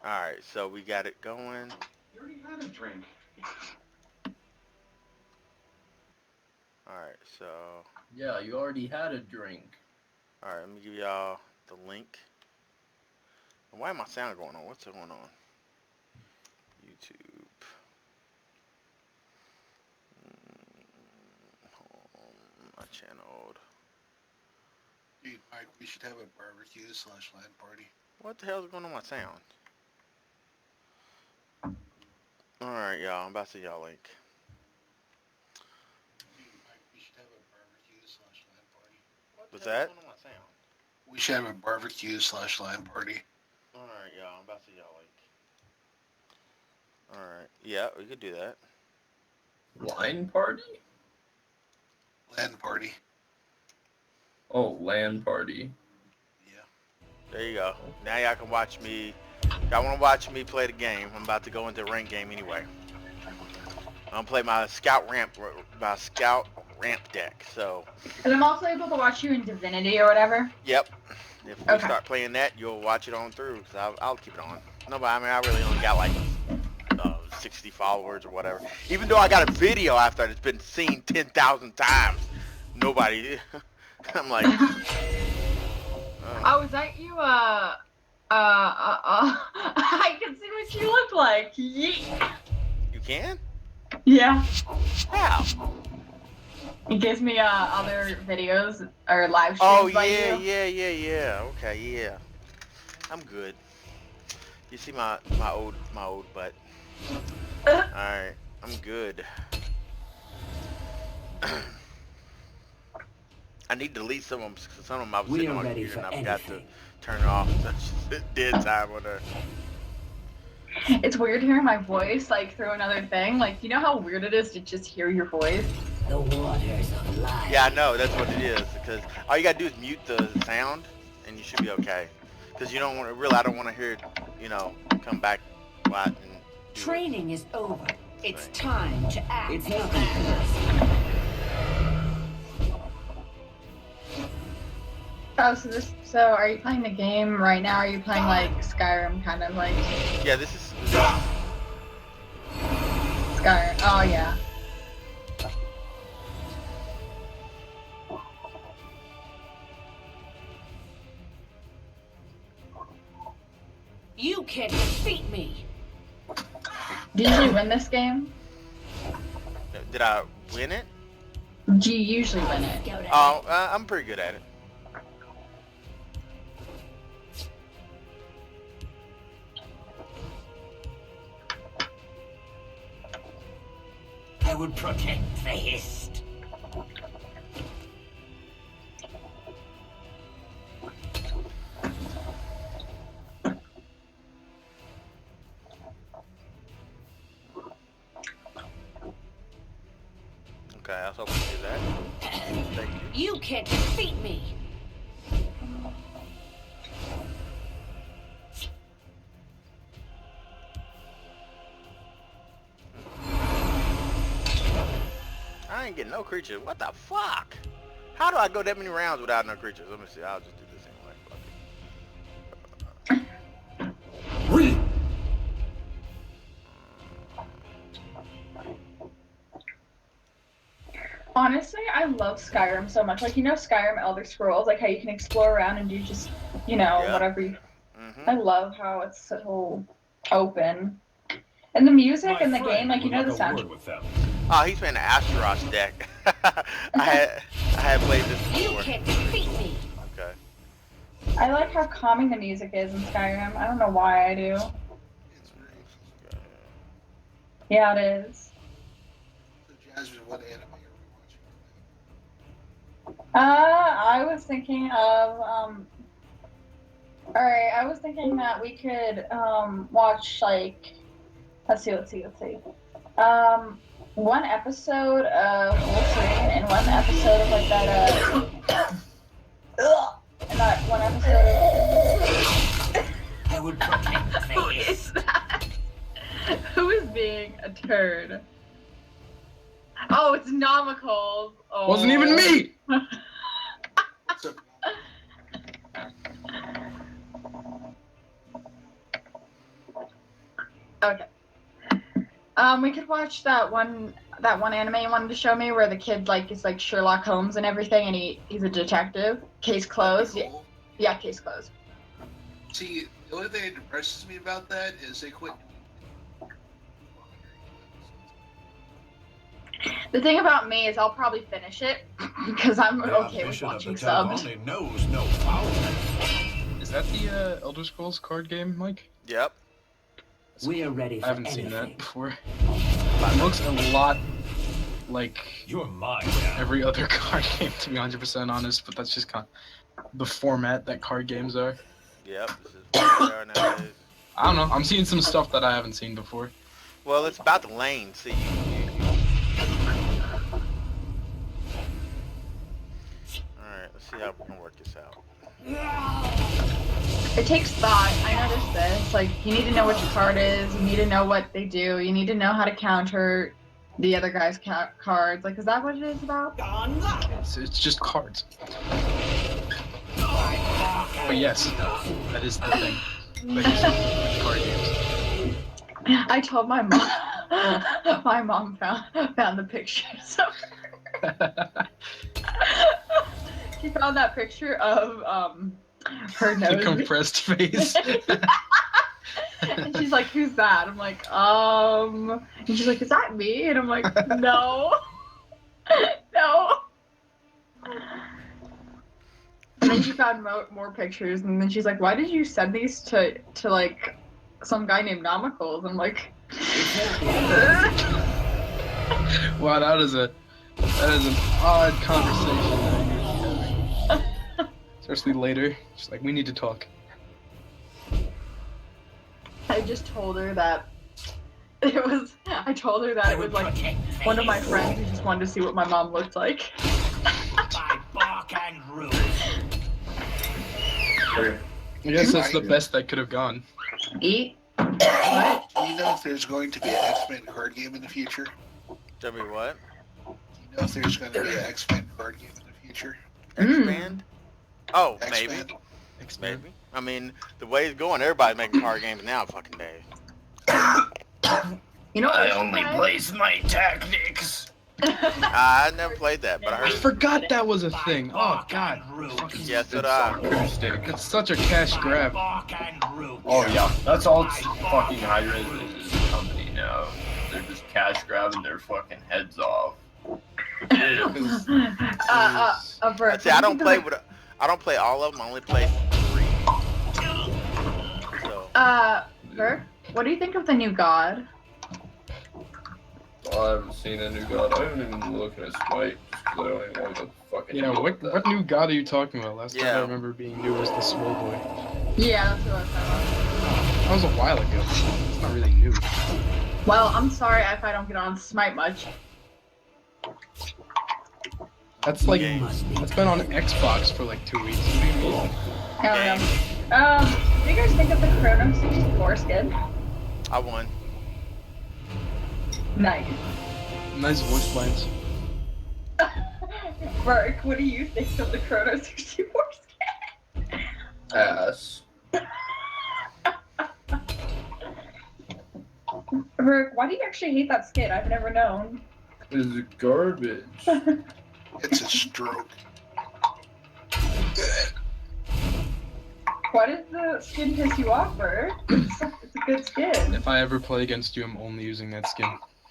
Alright, so we got it going. You already had a drink. Alright, so... Yeah, you already had a drink. Alright, let me give y'all the link. Why am my sound going on? What's going on? YouTube. Home, my channel. Dude, Mike, we should have a barbecue/LAN party. What the hell's going on with my sound? Alright, y'all. I'm about to see y'all link. Dude, Mike, we should have a barbecue/LAN party. What's that? Going on with my sound? We should have a barbecue/LAN party. Alright, y'all. I'm about to see y'all link. Alright. Yeah, we could do that. Line party? LAN party. Oh, LAN party. Yeah. There you go. Now y'all can watch me. Y'all want to watch me play the game. I'm about to go into a rank game anyway. I'm gonna play my scout ramp deck. So. And I'm also able to watch you in Divinity or whatever. Yep. If we start playing that, you'll watch it on through. Cause I'll keep it on. No, but I mean, I really only got like 60 followers or whatever. Even though I got a video after it's been seen 10,000 times, nobody. I'm like. Oh, is that you? I can see what you look like. Yeet. You can? Yeah. How? It gives me other videos or live streams. Oh by yeah, you. yeah. Okay, yeah. I'm good. You see my old butt. All right, I'm good. I need to delete some of them. Some of them I was sitting on my computer and I forgot to turn it off. That's dead time on there. It's weird hearing my voice like through another thing. Like, you know how weird it is to just hear your voice? The waters of life. Yeah, I know. That's what it is. Because all you gotta do is mute the sound, and you should be okay. Because you don't want to really. I don't want to hear it. You know, come back a lot and. Training is over. It's time to act. It's nothing personal. Oh, so are you playing the game right now? Are you playing like Skyrim kind of like? Yeah, this is Skyrim. Oh yeah. You can't defeat me. Do you usually win this game? Did I win it? Do you usually win it? Oh, I'm pretty good at it. I would protect the Hist. Okay, I was hoping to do that. Thank you. You can't defeat me. I ain't getting no creatures. What the fuck? How do I go that many rounds without no creatures? Let me see. I'll just do this anyway. Fuck it. Honestly, I love Skyrim so much. Like, you know Skyrim Elder Scrolls, like how you can explore around and do just, you know, whatever you... I love how it's so open. And the music and the game, like, you know the soundtrack. Oh, he's playing the Asteros deck. I had played this before. You can't defeat me. Okay. I like how calming the music is in Skyrim. I don't know why I do. Yeah, it is. So Jasmine, what anime are we watching? I was thinking of, alright, I was thinking that we could, watch, like, let's see. One episode of Wolverine and one episode of, like, that, and that one episode of... I would protect the Who Hist. is that? Who is being a turd? Oh, it's Nomicals. Oh. Wasn't even me! So, Okay. We could watch that one anime you wanted to show me where the kid like is like Sherlock Holmes and everything, and he's a detective. Case closed. Cool. Yeah, case closed. See, the only thing that depresses me about that is they quit. The thing about me is I'll probably finish it because I'm okay with watching subs. Knows no foul. Is that the Elder Scrolls card game, Mike? Yep. We are ready for I haven't anything. seen that before. It looks a lot like You're mine now. every other card game, to be 100% honest, but that's just kind of the format that card games are. Yep. This is what they are nowadays. I don't know. I'm seeing some stuff that I haven't seen before. Well, it's about the lane. See, Alright, let's see how we can work this out. It takes thought. I noticed this. Like, you need to know what your card is. You need to know what they do. You need to know how to counter the other guy's cards. Like, is that what it is about? It's just cards. But yes, that is the thing. Like, card games. I told my mom. My mom found the pictures of her. She found that picture of her The nose. compressed face. And she's like, "Who's that?" I'm like, And she's like, "Is that me?" And I'm like, "No, no." And then she found more pictures, and then she's like, "Why did you send these to like some guy named Nomicals?" I'm like, Wow, that is an odd conversation that you're having. Especially later. She's like, we need to talk. I just told her that it was. I told her that it was like one of my friends who just wanted to see what my mom looked like. By bark and ruin. I guess that's the best that could have gone. Eat. What? Do you know if there's going to be an X-Men card game in the future? Tell me what? Do you know if there's going to be an X-Men card game in the future? Expand? Oh, X-Men? maybe. I mean, the way it's going, everybody's making card games now, fucking day. You know what? I only place my tactics. I never played that, but I I heard. forgot that was a thing. Oh god. Yeah, so did I. It's such a cash grab. Oh yeah, that's all it's fucking high res is this company now. They're just cash grabbing their fucking heads off. Vert, See, I don't play all of them. I only play 3. So. Vert, what do you think of the new God? I haven't seen a new god. I haven't even looked at Smite because I don't even know what the fucking. Yeah, what new god are you talking about? Last time I remember being new was the Swole Boy. Yeah, that's what I was talking about. That was a while ago. It's not really new. Well, I'm sorry if I don't get on Smite much. That's like, that's been on Xbox for like 2 weeks. What do you mean? I don't know. What do you guys think of the Chrono 64 skin? I won. Nice. Nice voice lines. Mark, what do you think of the Chrono 64 skin? Ass. Mark, why do you actually hate that skin? I've never known. It's garbage. It's a stroke. Why does the skin piss you off, Mark? It's a good skin. If I ever play against you, I'm only using that skin.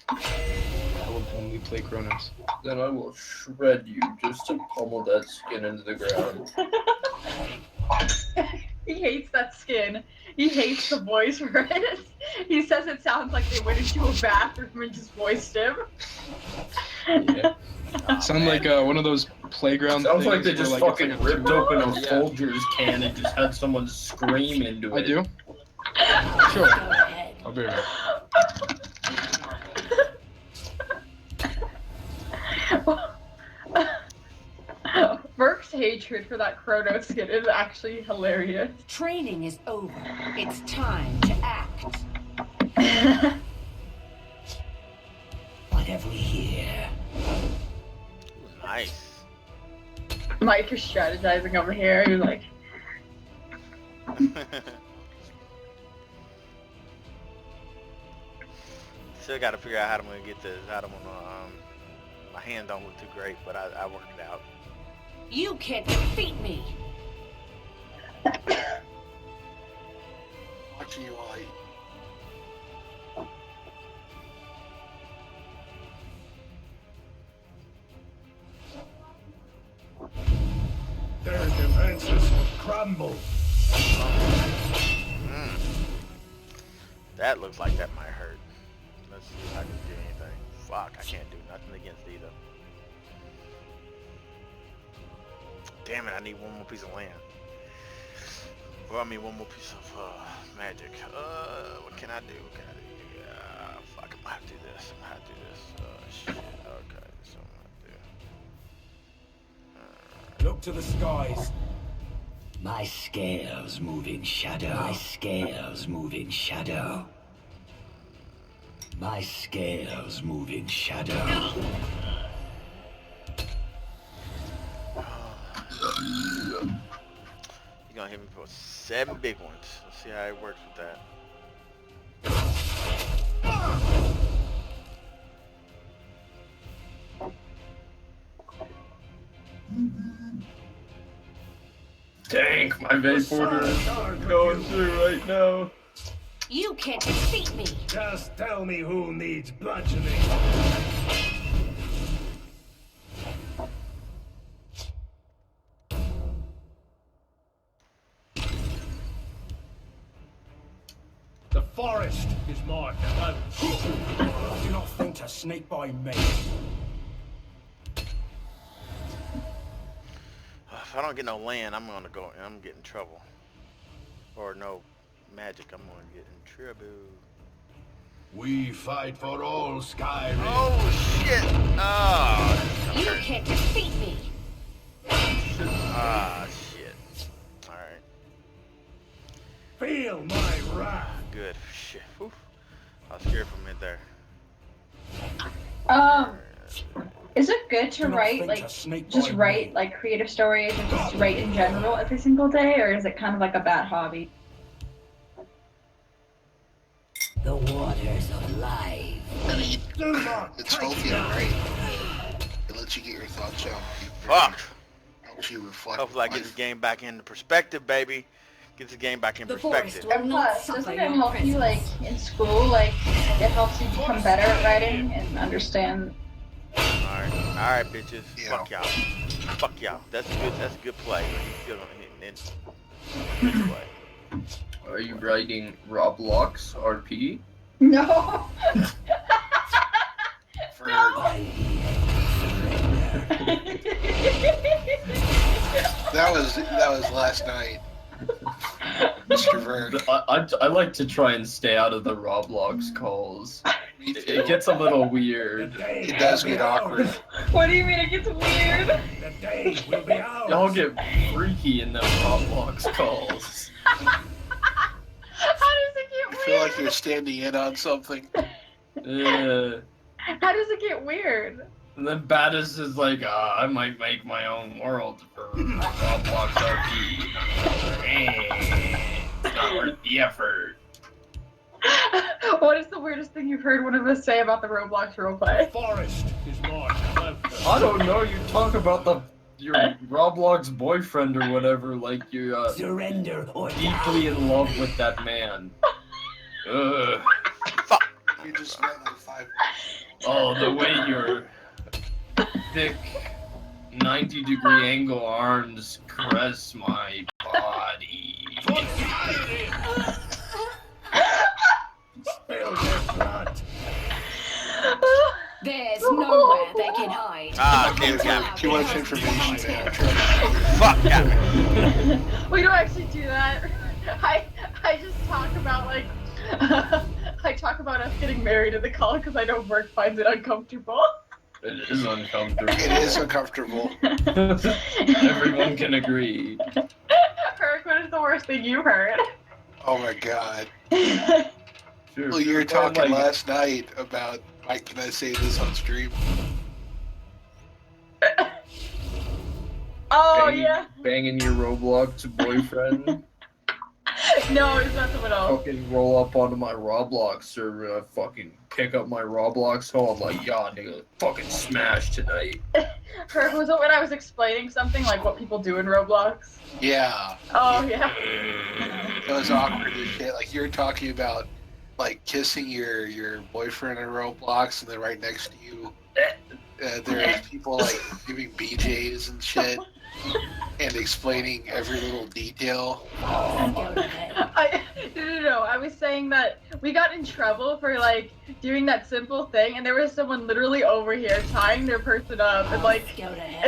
I will only play Chronos. Then I will shred you just to pummel that skin into the ground. He hates that skin. He hates the voice for it. He says it sounds like they went into a bathroom and just voiced him. Yeah. Sound like one of those playground Sounds things like they where, just like, fucking it's like a ripped tube. open a Yeah. Folgers can and just had someone scream into it. I do? Sure. I'll be right back. Merc's hatred for that Chrono skin is actually hilarious. Training is over. It's time to act. What have we here? Nice. Mike is strategizing over here. He's like, still got to figure out how I'm gonna get this. How I'm gonna my hand don't look too great, but I worked it out. You can't defeat me. Watching you while I eat. Their defenses will crumble. That looks like that might hurt. Let's see if I can do anything. Fuck, I can't do nothing against either. Damn it, I need one more piece of land. Well, I mean one more piece of magic. What can I do? What can I do? Fuck, I'm gonna have to do this. I'm gonna have to do this. Shit. Okay, so I'm gonna do. Look to the skies. My scales move in shadow. My scales move in shadow. My scales move in shadow. You're gonna hit me for 7 big ones. Let's see how it works with that. Tank, my vaporter is going through right now. You can't defeat me. Just tell me who needs bludgeoning. The forest is mine. Do not think to sneak by me. If I don't get no land, I'm gonna get in trouble. Or no magic, I'm gonna get in trouble. We fight for all Skyrim. Oh shit! Oh, You can't defeat me. shit. Alright, Feel my wrath. good. Shit. Whew. I was scared for a minute there. Is it good to write just write like creative stories or just write in general every single day, or is it kind of like a bad hobby? The waters of life. I mean, Do not it's take healthy, that. right? It lets you get your thoughts out. Fuck! Helps you reflect. Hopefully I get this game back into perspective, baby. Get this game back in The forest perspective. And plus, doesn't it help you like in school? Like it helps you become better at writing and understand. Alright, bitches. Yeah. Fuck y'all. Fuck y'all. That's good. That's a good play. But he's still gonna hit it. Good play. Are you writing Roblox RP? No. For that was last night, Mr. Vern. I like to try and stay out of the Roblox calls. Me too. It gets a little weird. It does get awkward. What do you mean it gets weird? The day will be ours. Y'all get freaky in them Roblox calls. How does it get I feel weird? like you're standing in on something. Yeah. How does it get weird? And then Battis is like, I might make my own world for Roblox RP. It's not worth the effort. What is the weirdest thing you've heard one of us say about the Roblox roleplay? Forest is mine. I don't know, you talk about your Roblox boyfriend or whatever, like you're Surrender or deeply in love with that man. Ugh. You just met like 5 Oh, the way your thick 90-degree angle arms caress my body. Spill your blood. There's nowhere they can hide. Ah, damn, got me. Too much information, man. Fuck, got me. We don't actually do that. I just talk about like I talk about us getting married in the call because I know Mark finds it uncomfortable. It is uncomfortable. It is uncomfortable. Everyone can agree. Herc, what is the worst thing you heard? Oh my god. Sure, Well, you were but, talking like, last night about, Mike, can I say this on stream? Oh yeah. Banging your Roblox boyfriend. No, it's not someone else. Fucking roll up onto my Roblox server, I fucking pick up my Roblox home, like, yeah, nigga, fucking smash tonight. Herb, was it when I was explaining something like what people do in Roblox? Yeah. Oh yeah. It was awkward as shit. Like you were talking about, like kissing your boyfriend in Roblox, and then right next to you, there's people like giving BJ's and shit, and explaining every little detail. No. I was saying that we got in trouble for like doing that simple thing, and there was someone literally over here tying their person up and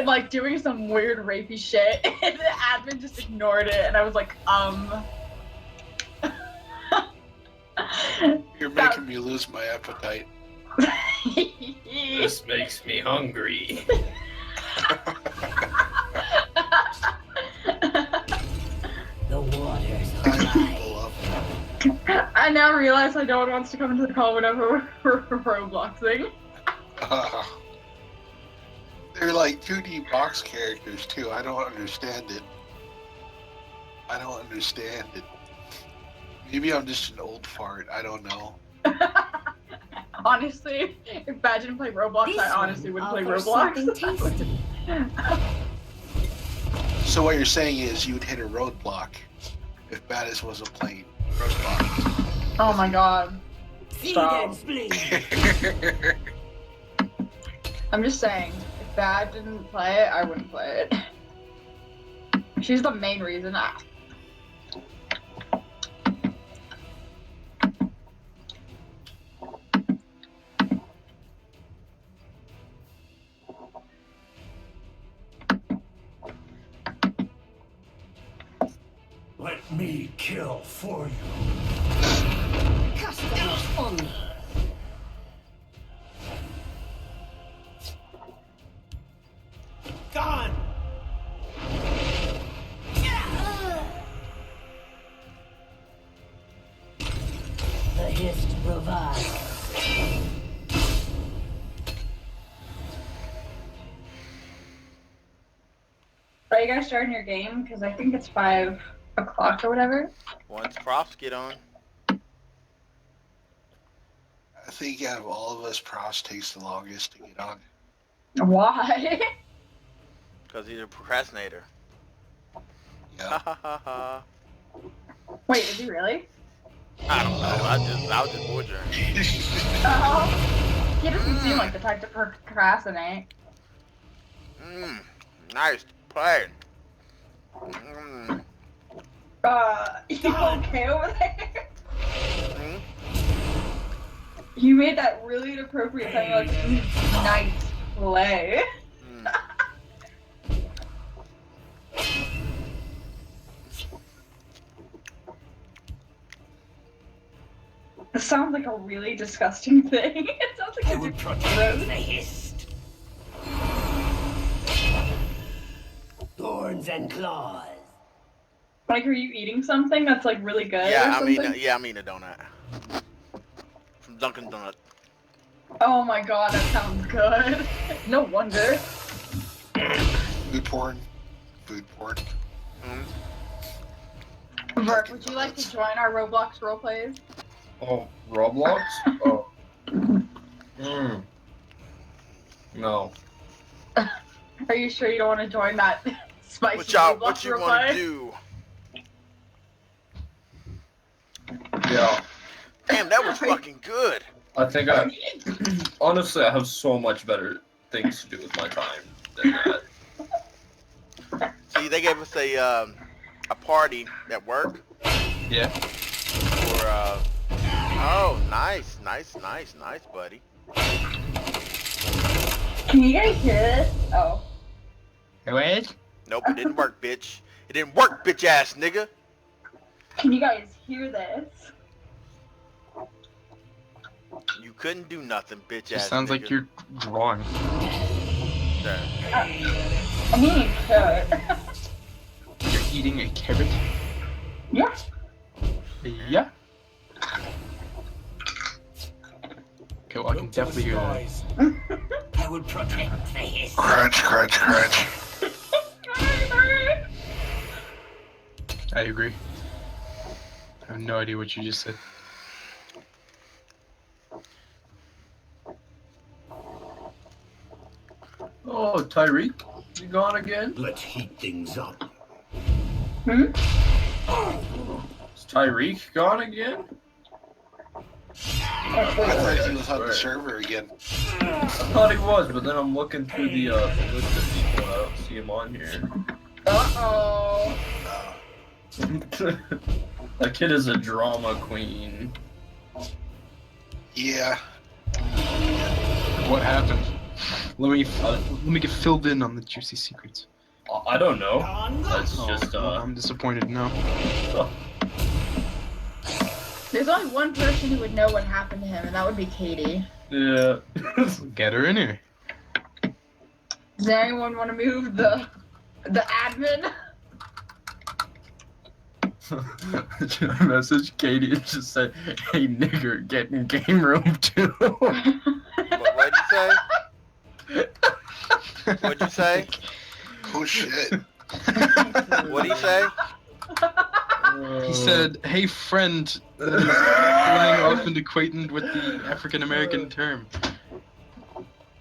like doing some weird rapey shit, and the admin just ignored it, and I was like, You're making me lose my appetite. This makes me hungry. The waters I now realize no one wants to come into the call whenever we're Robloxing. They're like 2D box characters too. I don't understand it. Maybe I'm just an old fart. I don't know. Honestly, if Badge didn't play Roblox, I honestly would play Roblox. So what you're saying is you would hit a roadblock if Badis wasn't playing Roblox. Oh my god. Stop. I'm just saying, if Badge didn't play it, I wouldn't play it. She's the main reason. Let me kill for you. Customers only. Gone! The hist revives. Are you guys starting your game? Because I think it's 5 o'clock or whatever. Once props get on. I think out of all of us, Prost takes the longest to get on. Why? Because he's a procrastinator. Yeah. Wait, is he really? I don't know. I was just butchering. Oh, he doesn't seem like the type to procrastinate. Nice play. You okay over there? You made that really inappropriate sound like nice play. It sounds like a really disgusting thing. It sounds like I would protect the hist. Thorns and claws. Like, are you eating something that's like really good? Yeah, or I'm something? eating a donut from Dunkin' Donut. Oh my god, that sounds good. No wonder. Food porn. Bert, would you like to join our Roblox roleplays? Oh, Roblox? Oh. No. Are you sure you don't want to join that spicy Roblox What you roleplay? want to do? Yeah. Damn, that was fucking good. I think honestly, I have so much better things to do with my time than that. See, they gave us a party at work. Yeah. For oh, nice, buddy. Can you guys hear this? Oh. What? Nope, it didn't work, bitch. It didn't work, bitch ass nigga. Can you guys hear this? You couldn't do nothing, bitch It ass sounds nigga. like you're drawing. There. I mean, You're eating a carrot? yeah. Yeah. Okay, well, I can definitely hear that. I would protect the hist. Crunch. I agree. I have no idea what you just said. Oh, Tyreek, you gone again? Let's heat things up. Hmm? Is Tyreek gone again? I thought he was on the server again. I thought he was, but then I'm looking through the list of people and I don't see him on here. Uh-oh. That kid is a drama queen. Yeah. What happened? Let me get filled in on the juicy secrets. I don't know. That's just well, I'm disappointed now. There's only one person who would know what happened to him, and that would be Katie. Yeah. Get her in here. Does anyone want to move the admin? Message Katie and just say, "Hey nigger, get in game room too." What'd you say? What'd you say? Oh shit. What'd he say? He said, "Hey friend," flying off and equating with the African American term.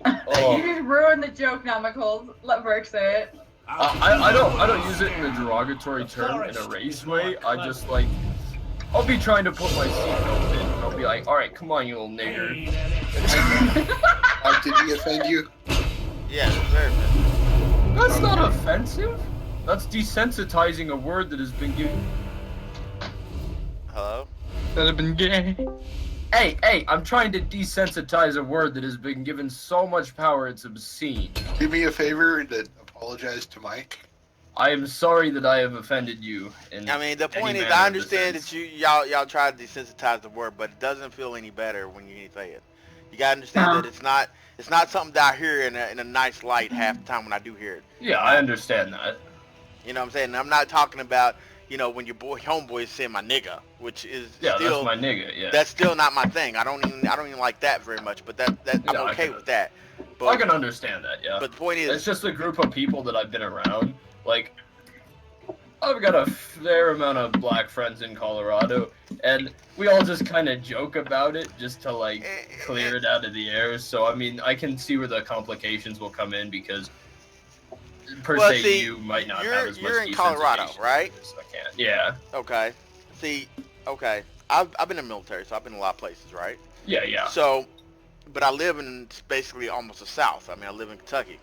Oh. You just ruined the joke now, McColes. Let Burke say it. I don't use it in a derogatory term in a race way. I just like, I'll be trying to put my seatbelt in and I'll be like, alright, come on, you little nigger. Did he offend you? Yeah, it's very offensive. That's not offensive. That's desensitizing a word that has been given. Hello? That have been gay. Hey, I'm trying to desensitize a word that has been given so much power it's obscene. Do me a favor and apologize to Mike. I am sorry that I have offended you. I mean, the point is, I understand that y'all try to desensitize the word, but it doesn't feel any better when you say it. You gotta understand that it's not something that I hear in a nice light half the time when I do hear it. Yeah, I understand that. You know what I'm saying? I'm not talking about, when your homeboy is saying my nigga, which is Yeah, still, that's my nigga. Yeah. that's still not my thing. I don't even like that very much, but I'm okay with that. But I can understand that. Yeah. But the point is, it's just a group of people that I've been around. Like, I've got a fair amount of black friends in Colorado, and we all just kind of joke about it just to, like, clear it out of the air. So, I mean, I can see where the complications will come in because, you might not have as much you're in Colorado, right? I can't. Yeah. Okay. Okay. I've been in the military, so I've been in a lot of places, right? Yeah. So, but I live in basically almost the South. I mean, I live in Kentucky.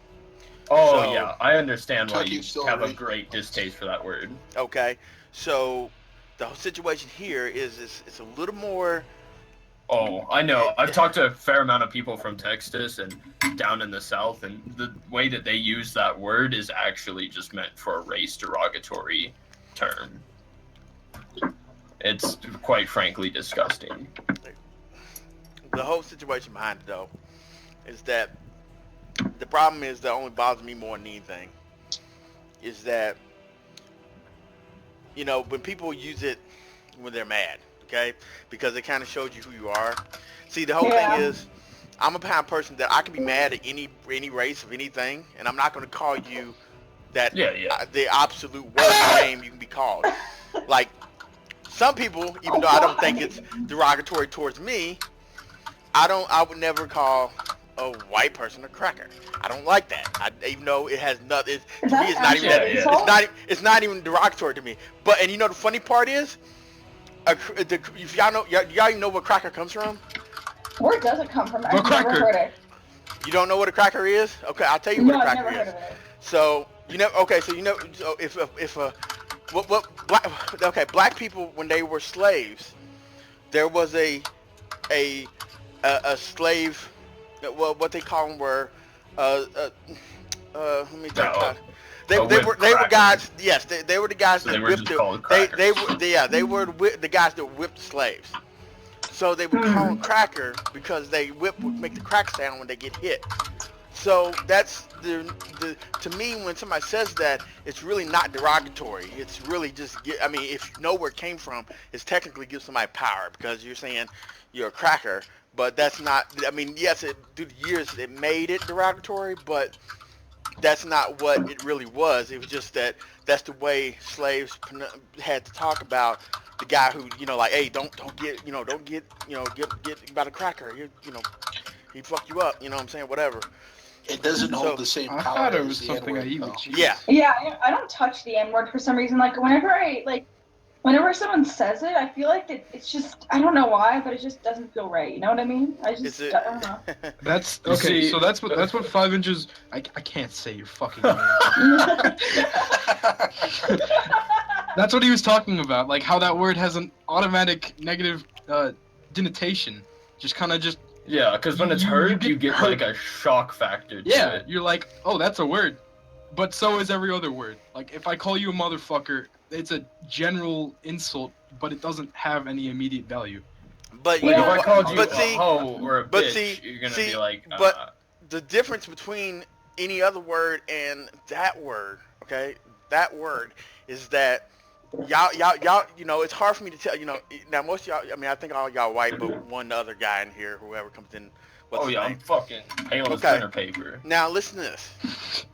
Oh, So, yeah. I understand why you Kentucky's have a still great distaste for that word. Okay. So, the whole situation here is it's a little more. Oh, I know. I've talked to a fair amount of people from Texas and down in the South, and the way that they use that word is actually just meant for a race derogatory term. It's quite frankly disgusting. The whole situation behind it, though, is that the problem is that only bothers me more than anything is that, when people use it when they're mad, okay? Because it kind of shows you who you are. See, the whole thing is, I'm a kind of person that I can be mad at any race of anything, and I'm not going to call you the absolute worst name you can be called. Like, some people, even though I don't think it's derogatory towards me, I would never call a white person a cracker. I don't like that. Even though it has nothing. To me, it's not even. It's not even derogatory to me. But the funny part is, if y'all even know where cracker comes from? Where does it come from? I've never heard it. You don't know what a cracker is? Okay, I'll tell you what a cracker is. So black people, when they were slaves, there was a slave. Well, what they call them were, let me talk. They were guys. Yes, they were the guys that whipped they were the guys that whipped slaves. So they would call them cracker because they would make the crack sound when they get hit. So that's to me, when somebody says that, it's really not derogatory. It's really just, if you know where it came from, it's technically gives somebody power because you're saying you're a cracker. But that's not, yes, through the years it made it derogatory, but that's not what it really was. It was just that's the way slaves had to talk about the guy who, like, hey, don't get, get about a cracker. He fuck you up. You know what I'm saying? Whatever. It doesn't So- hold the same I power thought it as was the something I N-word, eat though. with cheese. Yeah. Yeah, I don't touch the N word for some reason. Like whenever someone says it, I feel like it's just, I don't know why, but it just doesn't feel right. You know what I mean? I Is it? don't know. That's You okay. see- So that's what 5 inches. I can't say your fucking name. That's what he was talking about. Like how that word has an automatic negative denotation. Just kind of just. Yeah, because when it's You heard, get you get hurt. like a shock factor to Yeah, it. you're like, oh, that's a word. But so is every other word. Like if I call you a motherfucker, it's a general insult, but it doesn't have any immediate value. But Like if I called you but a see, hoe or a but bitch, see- you're gonna see, be like, but- the difference between any other word and that word, okay, that word is that y'all, it's hard for me to tell, now most of y'all, I mean, I think all y'all white, but one other guy in here, whoever comes in, what's oh his yeah, name? I'm fucking pale as Okay. printer paper. Now listen to this.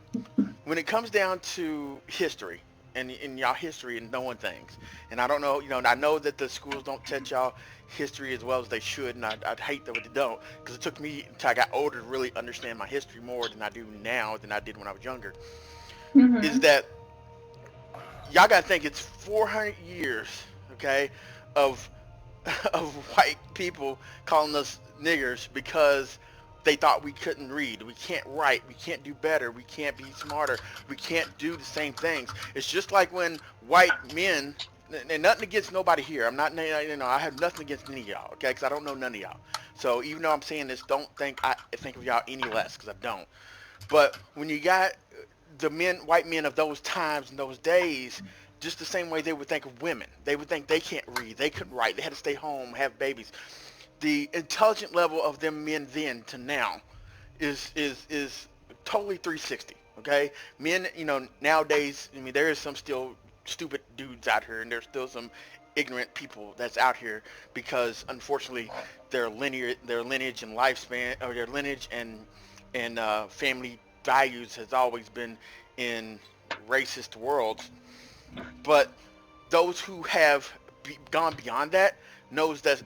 When it comes down to history, and in y'all history and knowing things, and I don't know, I know that the schools don't teach y'all history as well as they should, and I'd hate that they don't, because it took me until I got older to really understand my history more than I do now, than I did when I was younger, Mhm. is that y'all gotta think it's 400 years, okay, of white people calling us niggers because they thought we couldn't read, we can't write, we can't do better, we can't be smarter, we can't do the same things. It's just like when white men, and nothing against nobody here, I'm not, I have nothing against any of y'all, okay, because I don't know none of y'all. So even though I'm saying this, don't think I think of y'all any less, because I don't. But when you got the white men of those times and those days, just the same way they would think of women. They would think they can't read, they couldn't write, they had to stay home, have babies. The intelligent level of them men then to now is totally 360. Okay, men, nowadays, I mean, there is some still stupid dudes out here, and there's still some ignorant people that's out here because unfortunately their lineage and lifespan, or their lineage and family values has always been in racist worlds. But those who have gone beyond that knows that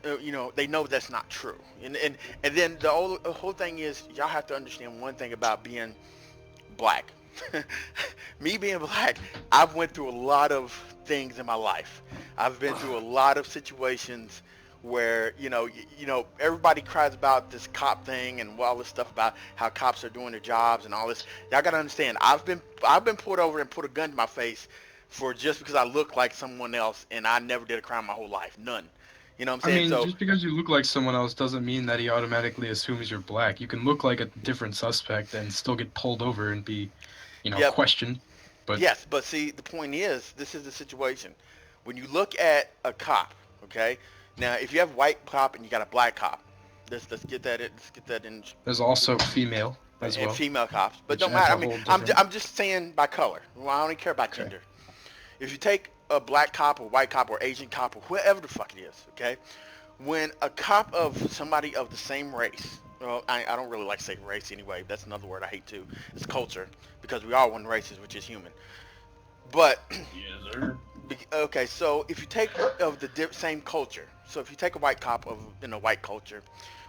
they know that's not true. And then the whole thing is, y'all have to understand one thing about being black. Me being black, I've went through a lot of things in my life. I've been through a lot of situations where everybody cries about this cop thing and all this stuff about how cops are doing their jobs and all this. Y'all gotta understand, I've been pulled over and put a gun to my face for just because I look like someone else, and I never did a crime my whole life, none. You know what I'm saying? I mean, just because you look like someone else doesn't mean that he automatically assumes you're black. You can look like a different suspect and still get pulled over and be, Yep. questioned. But yes, but see, the point is, this is the situation. When you look at a cop, okay? Now, if you have a white cop and you got a black cop, let's get that in. Let's get that in. there's also female as And well. female cops, but which don't adds matter. a I mean, whole different- I'm just saying by color. Well, I don't even care about Okay. gender. If you take a black cop or white cop or Asian cop or whoever the fuck it is, okay? When a cop of somebody of the same race, well, I don't really like to say race anyway. That's another word I hate too. It's culture, because we are one races, which is human. But Yes, sir. okay, so if you take of the same culture, so if you take a white cop in a white culture,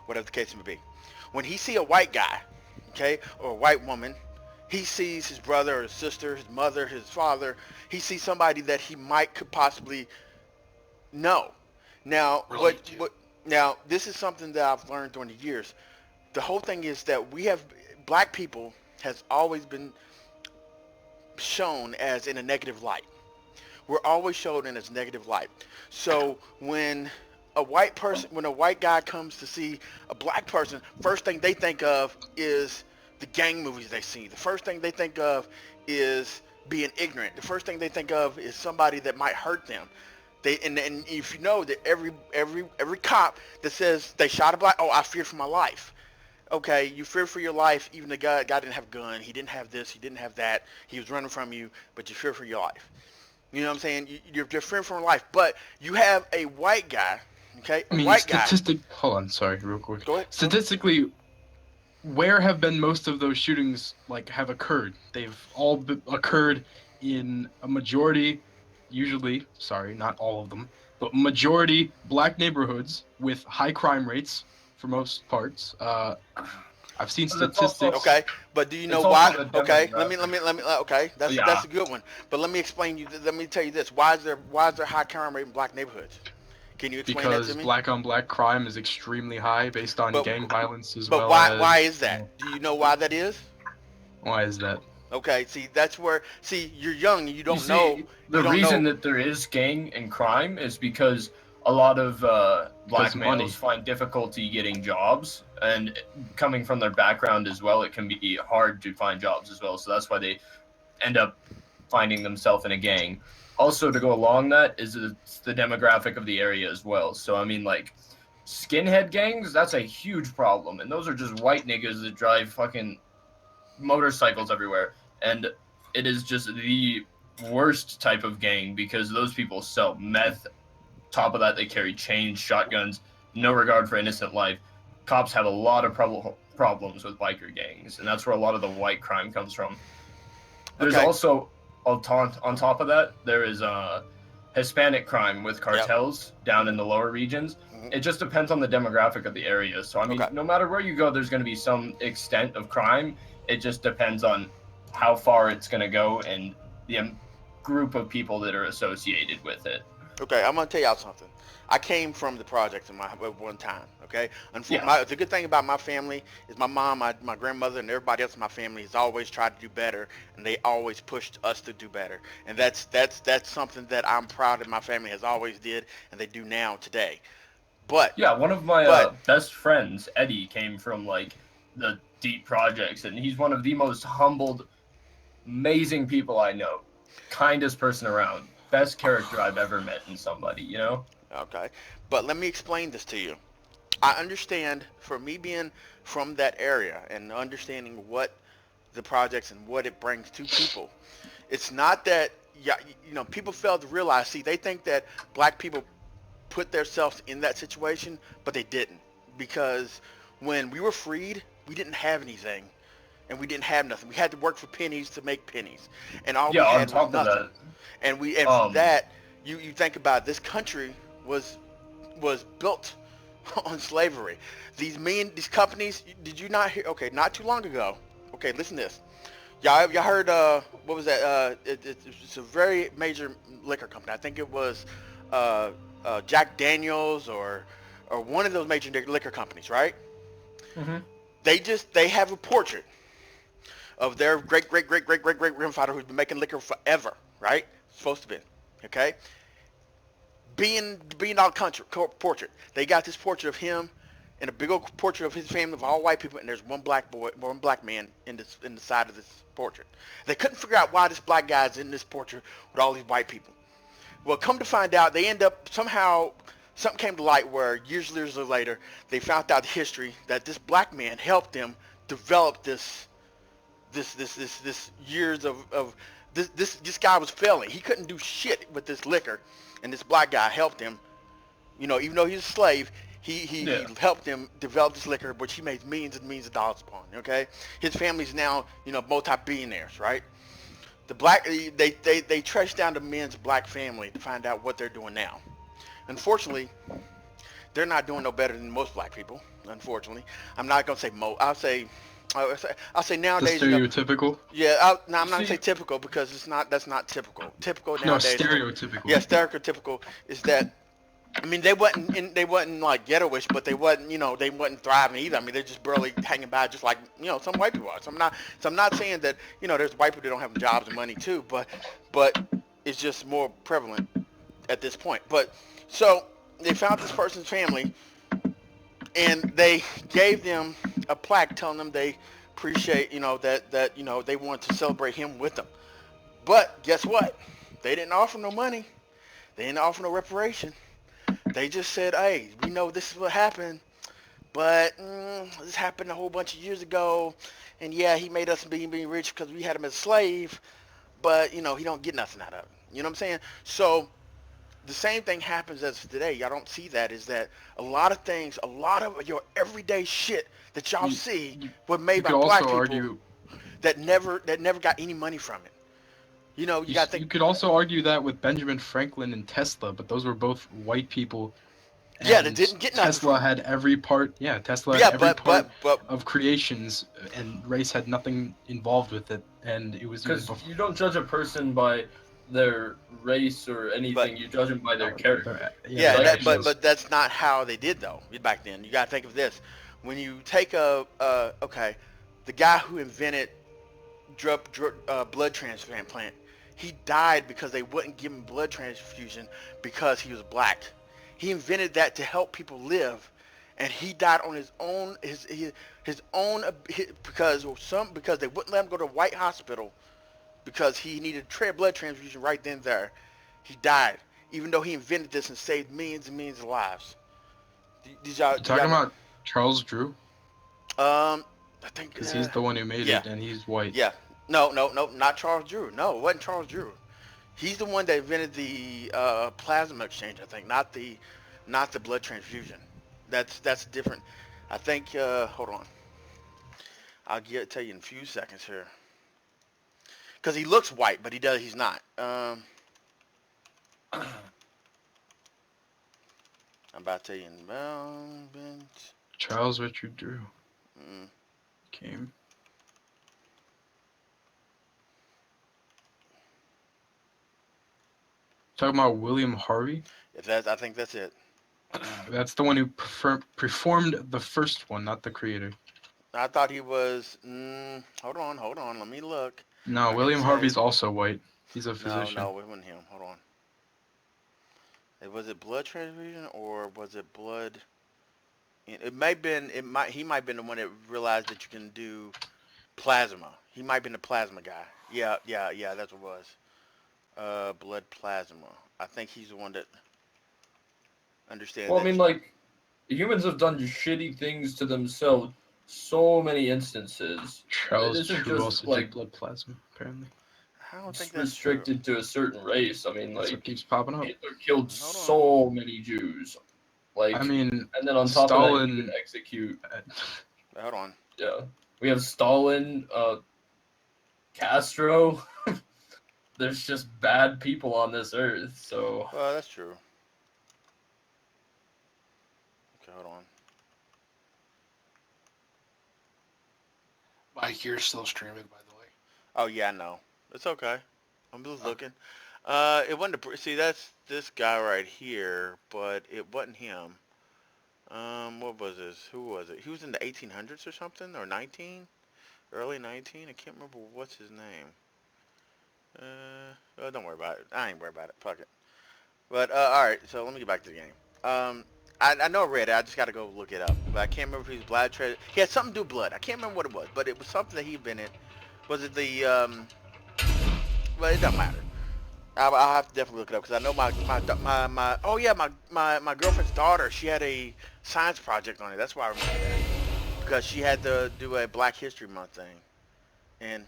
whatever the case may be, when he see a white guy, okay, or a white woman, he sees his brother or his sister, his mother, his father. He sees somebody that he could possibly know. Now, Relate to. now this is something that I've learned during the years. The whole thing is that black people has always been shown as in a negative light. We're always shown in a negative light. So when a white guy comes to see a black person, first thing they think of is the gang movies they see. The first thing they think of is being ignorant. The first thing they think of is somebody that might hurt them. And if you know that every cop that says they shot a black, oh, I feared for my life. Okay, you fear for your life. Even the guy didn't have a gun. He didn't have this. He didn't have that. He was running from you, but you fear for your life. You know what I'm saying? You're fearing for your life. But you have a white guy, okay? I mean, White guy. hold on, sorry, real quick. Go ahead. Statistically, where have been most of those shootings have occurred? They've all occurred in a majority, usually, sorry, not all of them, but majority black neighborhoods with high crime rates for most parts. I've seen But it's also- statistics. Okay, but do you know It's also why? the Okay, demographic. let me. Okay, that's Yeah. a good one. But let me explain you. Let me tell you this. Why is there high crime rate in black neighborhoods? Can you explain that Because to me? black on black crime is extremely high based on But gang violence as but well as. why is that? Do you know why that is? Why is that? Okay, see that's where you're young and you don't You know. see, the you don't reason know. that there is gang and crime is because a lot of black Because money. males find difficulty getting jobs, and coming from their background as well, it can be hard to find jobs as well. So that's why they end up finding themselves in a gang. Also, to go along that is it's the demographic of the area as well. So I mean, like skinhead gangs, that's a huge problem, and those are just white niggas that drive fucking motorcycles everywhere, and it is just the worst type of gang because those people sell meth. Top of that, they carry chains, shotguns, no regard for innocent life. Cops have a lot of problems with biker gangs, and that's where a lot of the white crime comes from. There's Okay. also on top of that, there is Hispanic crime with cartels down in the lower regions. Mhm. It just depends on the demographic of the area. So I mean, Okay. no matter where you go, there's going to be some extent of crime. It just depends on how far it's going to go and the group of people that are associated with it. Okay, I'm gonna tell y'all something. I came from the projects at one time. Okay, the good thing about my family is my mom, my grandmother, and everybody else in my family has always tried to do better, and they always pushed us to do better. And that's something that I'm proud that my family has always did, and they do now today. But Yeah, one of my But- best friends, Eddie, came from like the deep projects, and he's one of the most humbled, amazing people I know. Kindest person around. Best character I've ever met in somebody, you know? okay, but let me explain this to you. I understand, for me being from that area and understanding what the projects and what it brings to people, it's not that people fail to realize. See, they think that black people put themselves in that situation, but they didn't, because when we were freed, we didn't have anything, and we didn't have nothing. We had to work for pennies to make pennies, and all Yeah, we on had top was of nothing. that, And from that, you think about it, this country was built on slavery. These companies. Did you not hear? Okay, not too long ago. Okay, listen to this. Y'all heard? What was that? It's a very major liquor company. I think it was Jack Daniels or one of those major liquor companies, right? Mhm. They have a portrait of their great grandfather who's been making liquor forever, right? Supposed to be, okay? Being all country portrait. They got this portrait of him and a big old portrait of his family of all white people, and there's one black man in the side of this portrait. They couldn't figure out why this black guy's in this portrait with all these white people. Well, come to find out, they end up somehow something came to light where years later they found out the history that this black man helped them develop this years of this guy was failing. He couldn't do shit with this liquor, and this black guy helped him. Even though he's a slave, he helped him develop this liquor, which he made millions and millions of dollars upon. Okay, his family's now multi-billionaires, right? The they traced down the men's black family to find out what they're doing now. Unfortunately, they're not doing no better than most black people. Unfortunately, I'm not gonna say most. I'll say nowadays. The stereotypical. I'm not gonna say typical because that's not typical. Typical nowadays. No, stereotypical. Yeah, stereotypical is that. I mean, they wasn't like ghettoish, but they wasn't thriving either. I mean, they're just barely hanging by, just like some white people are. So I'm not saying that there's white people that don't have jobs and money too, but it's just more prevalent at this point. But so they found this person's family, and they gave them a plaque telling them they appreciate that they wanted to celebrate him with them. But guess what? They didn't offer no money. They didn't offer no reparation. They just said, hey, we know this is what happened, but this happened a whole bunch of years ago, and yeah, he made us be rich because we had him as a slave, but he don't get nothing out of it. You know what I'm saying? So the same thing happens as today. Y'all don't see that, is that a lot of things, a lot of your everyday shit that y'all see were made by black people that never got any money from it. You know, you got to think. You could also argue that with Benjamin Franklin and Tesla, but those were both white people. Yeah, they and didn't get nothing. Tesla had every part. Yeah, Tesla Yeah, had every part but of creations, and race had nothing involved with it, and it was even Because you don't judge a person by their race or anything. You judge them by their character. Yeah, Like, but that's not how they did though. Back then, you gotta think of this: when you take okay, the guy who invented blood transplant, he died because they wouldn't give him blood transfusion because he was black. He invented that to help people live, and he died on his own because they wouldn't let him go to a white hospital because he needed a blood transfusion right then and there. He died, even though he invented this and saved millions and millions of lives. Talking about Charles Drew? I think because he's the one who made it, and he's white. Yeah. No, not Charles Drew. No, it wasn't Charles Drew. He's the one that invented the plasma exchange, I think, not the blood transfusion. That's different. I think. Hold on. I'll tell you in a few seconds here. Because he looks white, but he's not. I'm about to tell you in Charles Richard Drew came. Talking about William Harvey? I think that's it. That's the one who performed the first one, not the creator. I thought he was. Hold on. Let me look. No, William Harvey's also white. He's a physician. No, it wasn't him. Hold on. Was it blood transfusion or was it blood? It might have been. He might have been the one that realized that you can do plasma. He might have been the plasma guy. Yeah. That's what it was. Blood plasma. I think he's the one that understands. Well, I mean, like, humans have done shitty things to themselves. So many instances. Charles Drew also did blood plasma, apparently. I don't think that's restricted to a certain race. I mean, like, that's what keeps popping up. Hitler killed so many Jews. Like, I mean, and then on top Stalin, of that, you can execute. Hold on. Yeah, we have Stalin, Castro. There's just bad people on this earth. So. Well, that's true. Okay, hold on. Mike, you're still streaming, by the way. Oh yeah, I know. It's okay. I'm just looking. It wasn't that's this guy right here, but it wasn't him. What was this? Who was it? He was in the 1800s or something, or 19, early 19. I can't remember what's his name. Oh, don't worry about it. I ain't worried about it. Fuck it. But all right. So let me get back to the game. I know I read it. I just got to go look it up. But I can't remember if he was blood treasure. He had something to do with blood. I can't remember what it was, but it was something that he'd been in. Was it the well, it doesn't matter. I'll have to definitely look it up because I know my girlfriend's daughter, she had a science project on it. That's why I remember that, because she had to do a Black History Month thing, and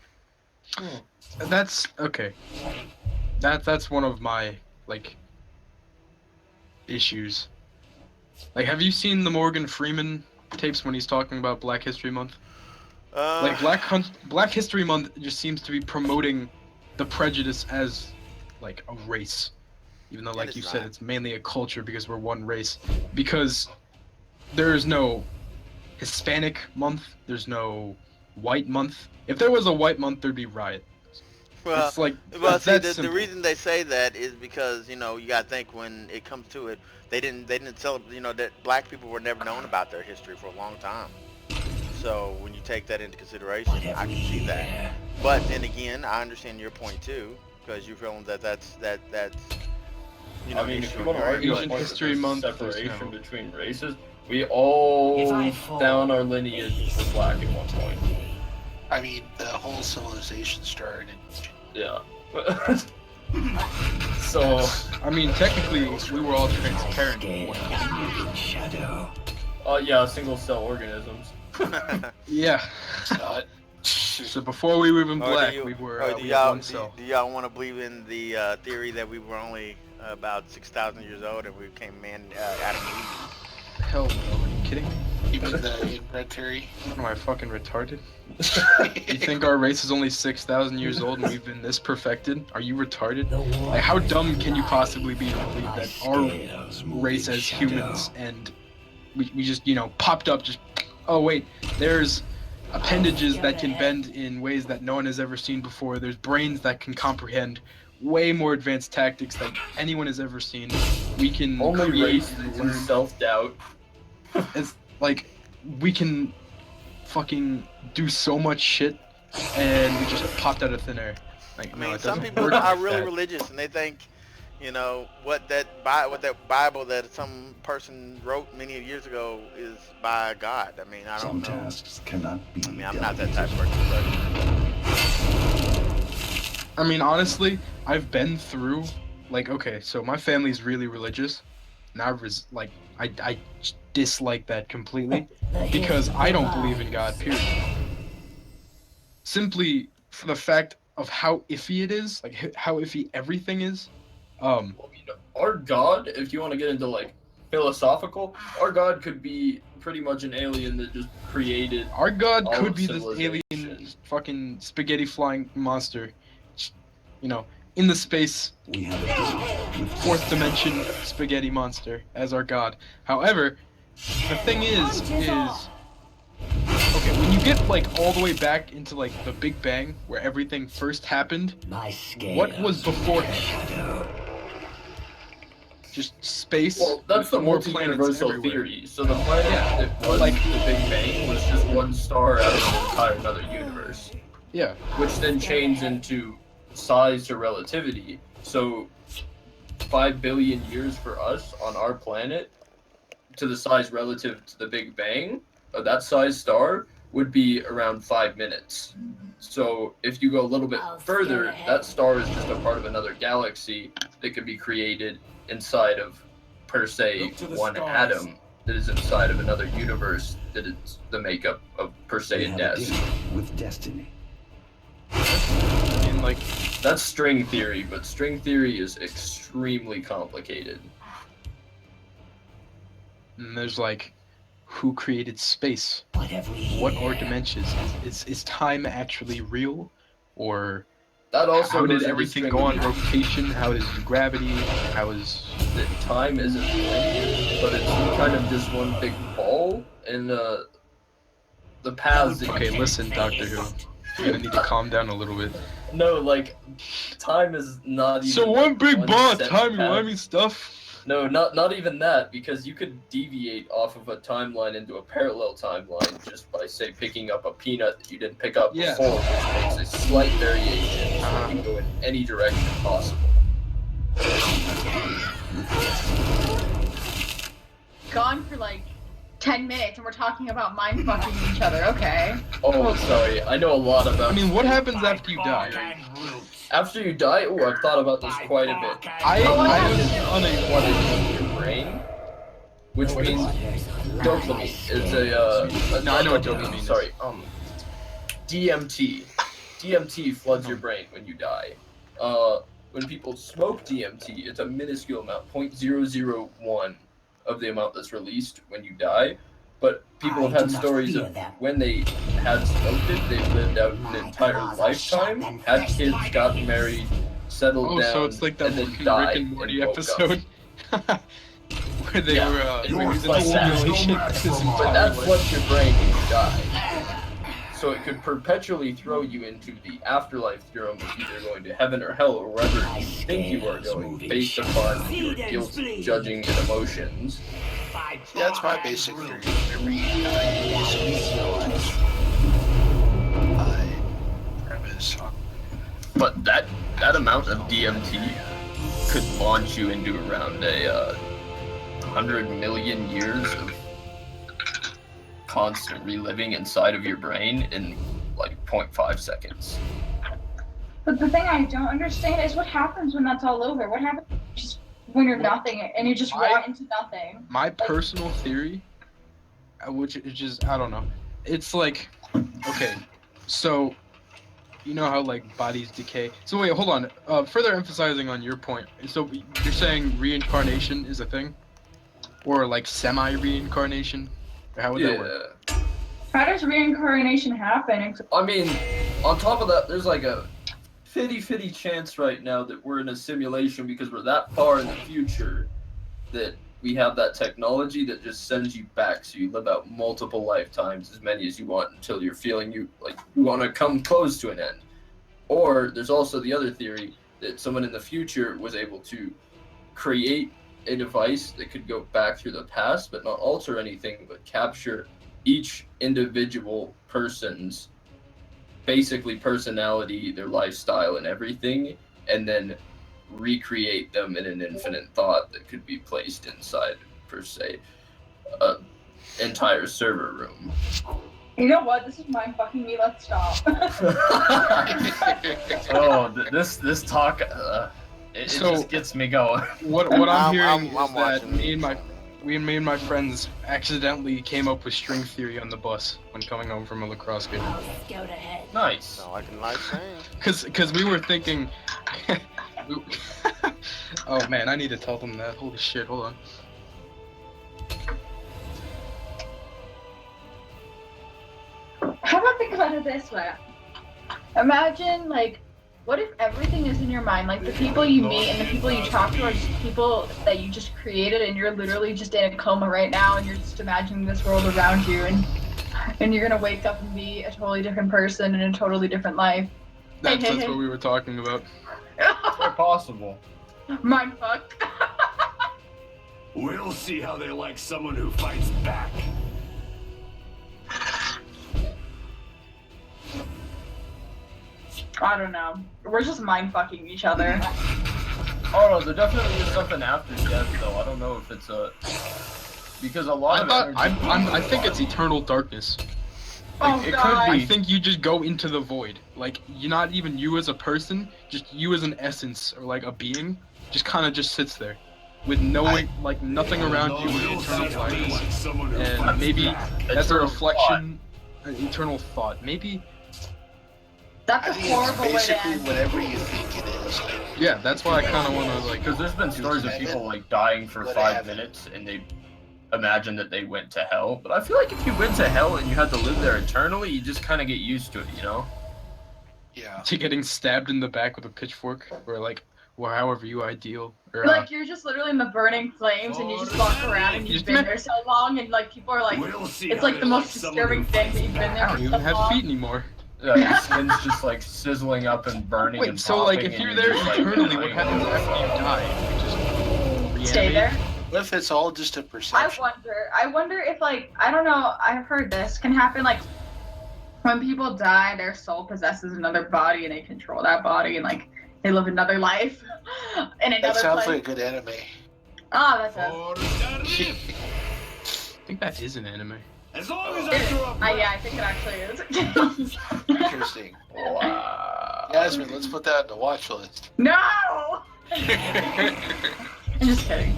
that's okay. That's one of my issues. Like, have you seen the Morgan Freeman tapes when he's talking about Black History Month? Black History Month just seems to be promoting the prejudice as like a race, even though, like you said, it's mainly a culture because we're one race. Because there's no Hispanic month, there's no white month. If there was a white month, there'd be riot. Well, it's like, see, the reason they say that is because, you know, you gotta think when it comes to it, they didn't celebrate, you know, that black people were never known about their history for a long time. So when you take that into consideration, I can see that. But then again, I understand your point too, because you're feeling that's you know. I mean, if you want to argue Asian History Month, separation between races, we all down our lineage were black at one point. I mean, the whole civilization started. Yeah. So, I mean, technically, we were all transparent. Shadow. Yeah, single cell organisms. Yeah. So before we were even black, we were one cell. Do y'all want to believe in the theory that we were only about 6,000 years old and we became man, Adam and Eve? Hell no, are you kidding me? You mean the inbred Terry? What am I, fucking retarded? You think our race is only 6,000 years old and we've been this perfected? Are you retarded? Like, how dumb can you possibly be to believe that our race as humans and we just, you know, popped up just... Oh, wait, there's appendages that can bend in ways that no one has ever seen before. There's brains that can comprehend way more advanced tactics than anyone has ever seen. We can Only create race and that's learn. in self-doubt. It's like we can fucking do so much shit, and we just popped out of thin air. Like, I no, mean, it some doesn't people work are like really that. religious, and they think, you know, what that Bible that some person wrote many years ago is by God. I mean, I don't know. tasks cannot be. I mean, I'm not that type of person, I mean, honestly, I've been through, like, okay, so my family's really religious, and I dislike that completely, because I don't believe in God, period. Simply for the fact of how iffy it is, like, how iffy everything is. Well, you know, our God, if you want to get into like philosophical, our God could be pretty much an alien that just created. Our God all could of be this civilization. alien fucking spaghetti flying monster, you know, in the space, We have a deal with fourth dimension spaghetti monster as our God. However, the thing is, okay, when you get like all the way back into like the Big Bang, where everything first happened, my scales. what was beforehand? Just space. Well, that's the with more planets multi-universal everywhere. theory. So the planet that was like- the Big Bang was just one star out of an entire another universe, Yeah. which then changed into size to relativity. So 5 billion years for us on our planet to the size relative to the Big Bang of that size star would be around 5 minutes. So if you go a little bit further, that star is just a part of another galaxy that could be created inside of, per se, one atom that is inside of another universe that is the makeup of, per We se, a have a desk. deal with destiny. I mean, like, That's string theory, but string theory is extremely complicated. and there's like, who created space? What have we What here? are dimensions? Is time actually real, or That also how did goes into everything string go on theory. rotation? How is gravity? How is That time isn't linear, but it's kind of just one big ball, and the paths that you okay? Listen, Doctor Who, you're gonna need to calm down a little bit. No, like, time is not even. So one big ball, set timey-wimey path. stuff. No, not even that, because you could deviate off of a timeline into a parallel timeline just by, say, picking up a peanut that you didn't pick up Yeah. before, which makes a slight variation, so Uh-huh. you can go in any direction possible. Gone for like 10 minutes and we're talking about mind fucking each other. Okay. Oh, sorry, I know a lot about. I mean, what happens after you die? After you die, oh, I've thought about this quite a bit. I was What is in your brain, which means dopamine. It's No, I know what dopamine is. Sorry, DMT. DMT floods your brain when you die. When people smoke DMT, it's a minuscule amount, 0.001 of the amount that's released when you die. But people have I had do not stories fear of them. when they had smoked it, they've lived out an entire lifetime, had kids, gotten married, settled Oh, down, so it's like that and then fucking died Rick and Morty woke up. episode where they Yeah, were it doing was this like that. simulation. But that's what's your brain when you die. So it could perpetually throw you into the afterlife theorem of either going to heaven or hell or wherever you think you are going, based upon your guilt, judging, and emotions. Yeah, that's my basic theory. Whenever you die, premise. But that amount of DMT could launch you into around 100 million years of constant reliving inside of your brain in like 0.5 seconds. But the thing I don't understand is what happens when that's all over. What happens just when you're nothing and you just rot into nothing? My personal theory, which is just, I don't know. It's like, okay, so you know how like bodies decay. So wait, hold on. Further emphasizing on your point. So you're saying reincarnation is a thing, or like semi-reincarnation, How would that work? How does reincarnation happen? I mean, on top of that, there's like a 50-50 chance right now that we're in a simulation because we're that far in the future that we have that technology that just sends you back, so you live out multiple lifetimes, as many as you want, until you're feeling you want to come close to an end. Or there's also the other theory that someone in the future was able to create a device that could go back through the past but not alter anything, but capture each individual person's basically personality, their lifestyle and everything, and then recreate them in an infinite thought that could be placed inside, per se, a entire server room. You know what? This is mind fucking me. Let's stop. Oh, this talk, it just gets me going. What I'm hearing is that me and my friends accidentally came up with string theory on the bus when coming home from a lacrosse game. Scout ahead. Nice. I can like saying. Cause we were thinking. Oh man, I need to tell them that. Holy shit! Hold on. How about think about it this way? Imagine, like, what if everything is in your mind? Like, the people you meet and the people you talk to are just people that you just created, and you're literally just in a coma right now, and you're just imagining this world around you, and you're gonna wake up and be a totally different person in a totally different life. That's hey. what we were talking about. Quite possible. Mindfuck. We'll see how they like someone who fights back. I don't know. We're just mindfucking each other. Oh no, there definitely is something after death, though. I don't know if it's a because a lot of I think it's eternal darkness. Oh it God. could be. I think you just go into the void. Like, you're not even you as a person, just you as an essence or like a being, just kind of just sits there, with nothing around you, with eternal darkness. And maybe that's a reflection, an eternal thought. Maybe. That's I a think horrible way it's to basically end. whatever you think it is. Yeah, that's why I kind of want to like. Because there's been stories of people like dying for 5 minutes and they imagine that they went to hell. But I feel like if you went to hell and you had to live there eternally, you just kind of get used to it, you know? Yeah. To getting stabbed in the back with a pitchfork, or like, or however you ideal. Or, Like, you're just literally in the burning flames and you just walk around and you've been there so long and like people are like, it's like the most disturbing thing that you've been there I for don't so even have long. feet anymore. Yeah, your skin's just like sizzling up and burning. Wait, and so like popping, if you're and there just, like, eternally, what dying happens over after you die? You just Stay reanimate? there. What if it's all just a I perception? wonder if like, I don't know, I've heard this can happen like when people die, their soul possesses another body and they control that body and like they live another life in another That sounds place. like a good anime. Oh, that does. I think that is an anime. As long as I throw up. Yeah, I think it actually is. Interesting. Wow. Yasmin, let's put that on the watch list. No! I'm just kidding.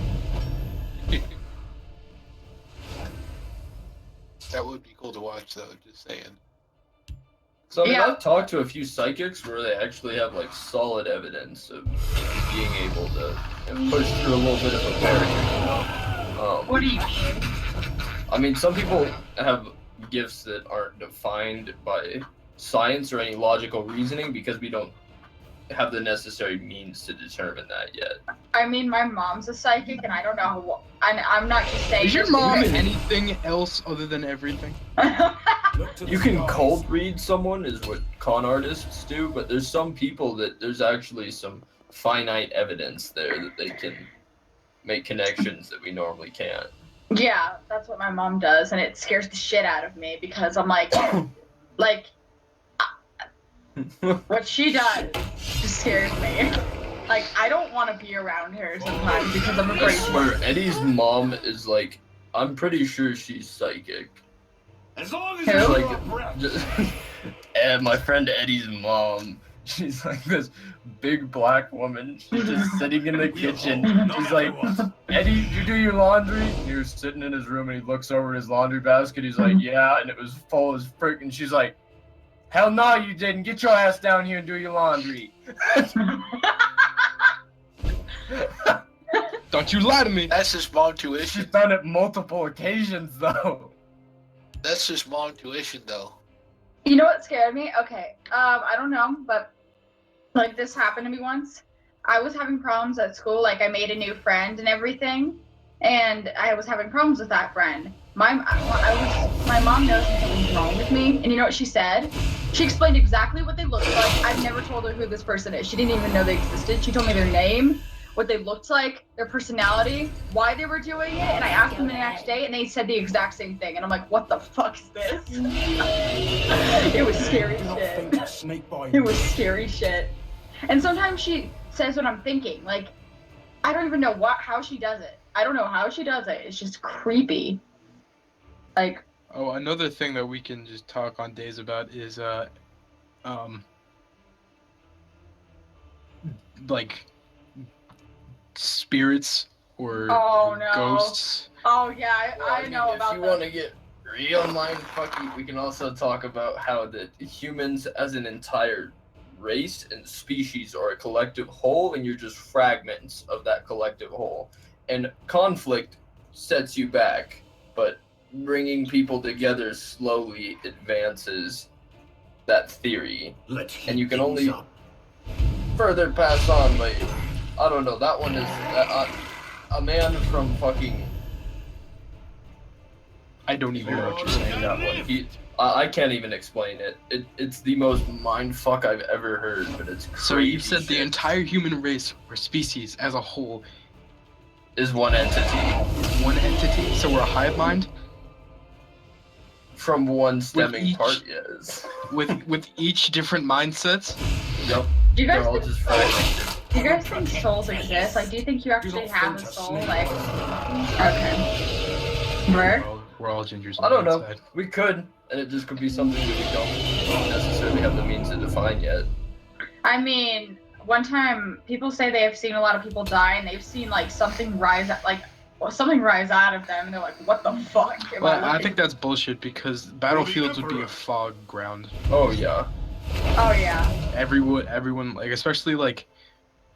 That would be cool to watch, though. Just saying. So I mean, Yeah. I've talked to a few psychics where they actually have like solid evidence of being able to push through a little bit of a barrier. What do you mean? I mean, some people have gifts that aren't defined by science or any logical reasoning because we don't have the necessary means to determine that yet. I mean, my mom's a psychic, and I don't know. I'm not just saying. Is your this mom because- anything else other than everything? You can cold read someone, is what con artists do, but there's some people that there's actually some finite evidence there that they can make connections that we normally can't. Yeah, that's what my mom does, and it scares the shit out of me because I'm like, what she does just scares me. Like, I don't want to be around her sometimes because I'm I afraid. swear, Eddie's mom is like, I'm pretty sure she's psychic. As long as Who? I Like, throw up breath. just, and my friend Eddie's mom, she's like this big black woman. She's just sitting in the kitchen. She's like, Eddie, you do your laundry? And he was sitting in his room and he looks over at his laundry basket. He's like, yeah, and it was full as frick. And she's like, hell no, you didn't. Get your ass down here and do your laundry. Don't you lie to me! That's his mom tuition. She's done it multiple occasions though. That's just mom tuition, though. You know what scared me? Okay, I don't know, but like this happened to me once. I was having problems at school, like I made a new friend and everything, and I was having problems with that friend. My mom knows something's wrong with me, and you know what she said? She explained exactly what they looked like. I've never told her who this person is. She didn't even know they existed. She told me their name, what they looked like, their personality, why they were doing it, and I asked them the next day, and they said the exact same thing, and I'm like, what the fuck is this? It was scary shit. It was scary shit. And sometimes she says what I'm thinking. Like, I don't even know how she does it. I don't know how she does it. It's just creepy. Like, oh, another thing that we can just talk on days about is like spirits or oh no, ghosts. Oh yeah, I know about If you that. want to get real mindfucky, we can also talk about how the humans as an entire race and species are a collective whole, and you're just fragments of that collective whole. And conflict sets you back, but bringing people together slowly advances that theory. And you can only further pass on, but I don't know, that one is a man from fucking... I don't even know what you're saying. That one. I can't even explain it. It's the most mindfuck I've ever heard, but it's crazy. So you said shit. the entire human race or species as a whole is one entity. One entity? So we're a hive mind? From one stemming part, yes. With each different mindsets? Yep. Do you guys They're all think just fragmented. Do you guys think souls exist? Like, do you think you actually have a soul? Like, okay. Where? We're all gingers. I don't know. We could, and it just could be something that we don't necessarily have the means to define yet. I mean, one time people say they have seen a lot of people die, and they've seen like something rise out of them, and they're like, "What the fuck?" Well, I think that's bullshit because battlefields would be a fog ground. Oh yeah. Oh yeah. Everyone, like especially like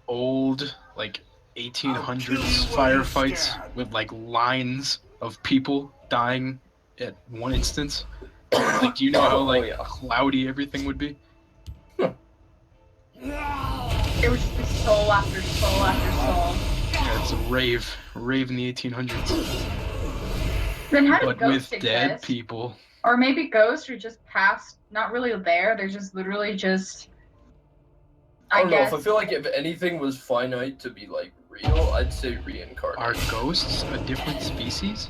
old like 1800s firefights with like lines of people dying at one instance. Like, do you know how like cloudy everything would be? It would just be soul after soul after soul. Yeah, it's a rave in the 1800s. Then how do but ghosts with dead exist? people. Or maybe ghosts are just past, not really there. They're just literally just. I don't know. If I feel like if anything was finite to be like real, I'd say reincarnate. Are ghosts a different species?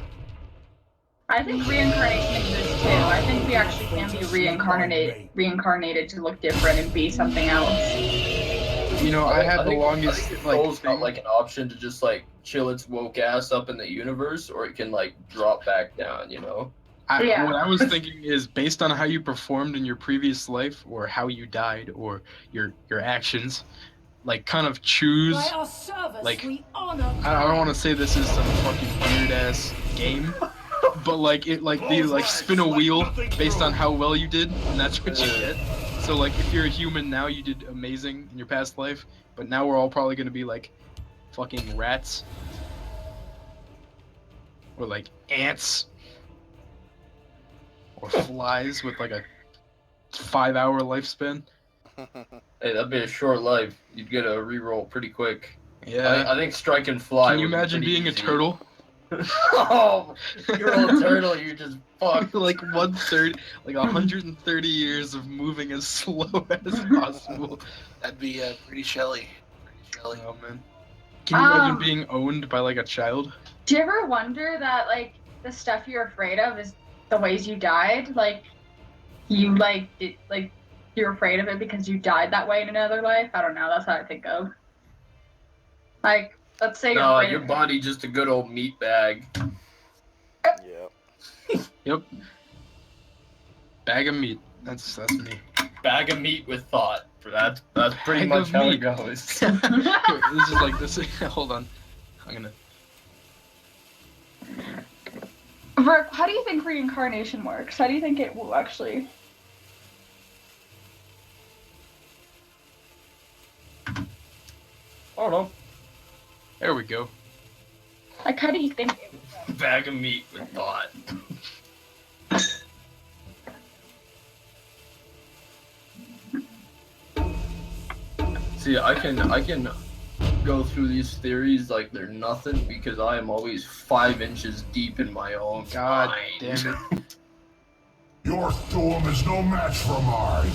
I think reincarnation exists too. I think we actually can be reincarnated to look different and be something else. You know, I had the longest soul's not like an option to just like chill its woke ass up in the universe, or it can like drop back down. You know. What I was thinking is based on how you performed in your previous life, or how you died, or your actions, like kind of choose. Like I don't want to say this is some fucking weird ass game, but like it like spin a wheel based on how well you did, and that's what you get. So like if you're a human now, you did amazing in your past life, but now we're all probably gonna be like fucking rats, or like ants. Or flies with like a 5-hour lifespan. Hey, that'd be a short life. You'd get a reroll pretty quick. Yeah. I think strike and fly. Can you imagine being easy. a turtle? Oh, you're a turtle. You're just fucked. Like 130 years of moving as slow as possible. That'd be pretty Shelly. Oh man. Can you imagine being owned by like a child? Do you ever wonder that like the stuff you're afraid of is the ways you died? Like you you're afraid of it because you died that way in another life? I don't know. That's how I think of. Like, let's say no, your body just a good old meat bag. Yep. Yep. Bag of meat. That's me. Bag of meat with thought. That's pretty much how it goes. This is like this. Hold on. I'm gonna. Verk, how do you think reincarnation works? How do you think it will actually? I don't know. There we go. Like, how do you think it Bag of meat with thought. See, I can go through these theories like they're nothing because I am always 5 inches deep in my own God mind. damn it. Your storm is no match for mine.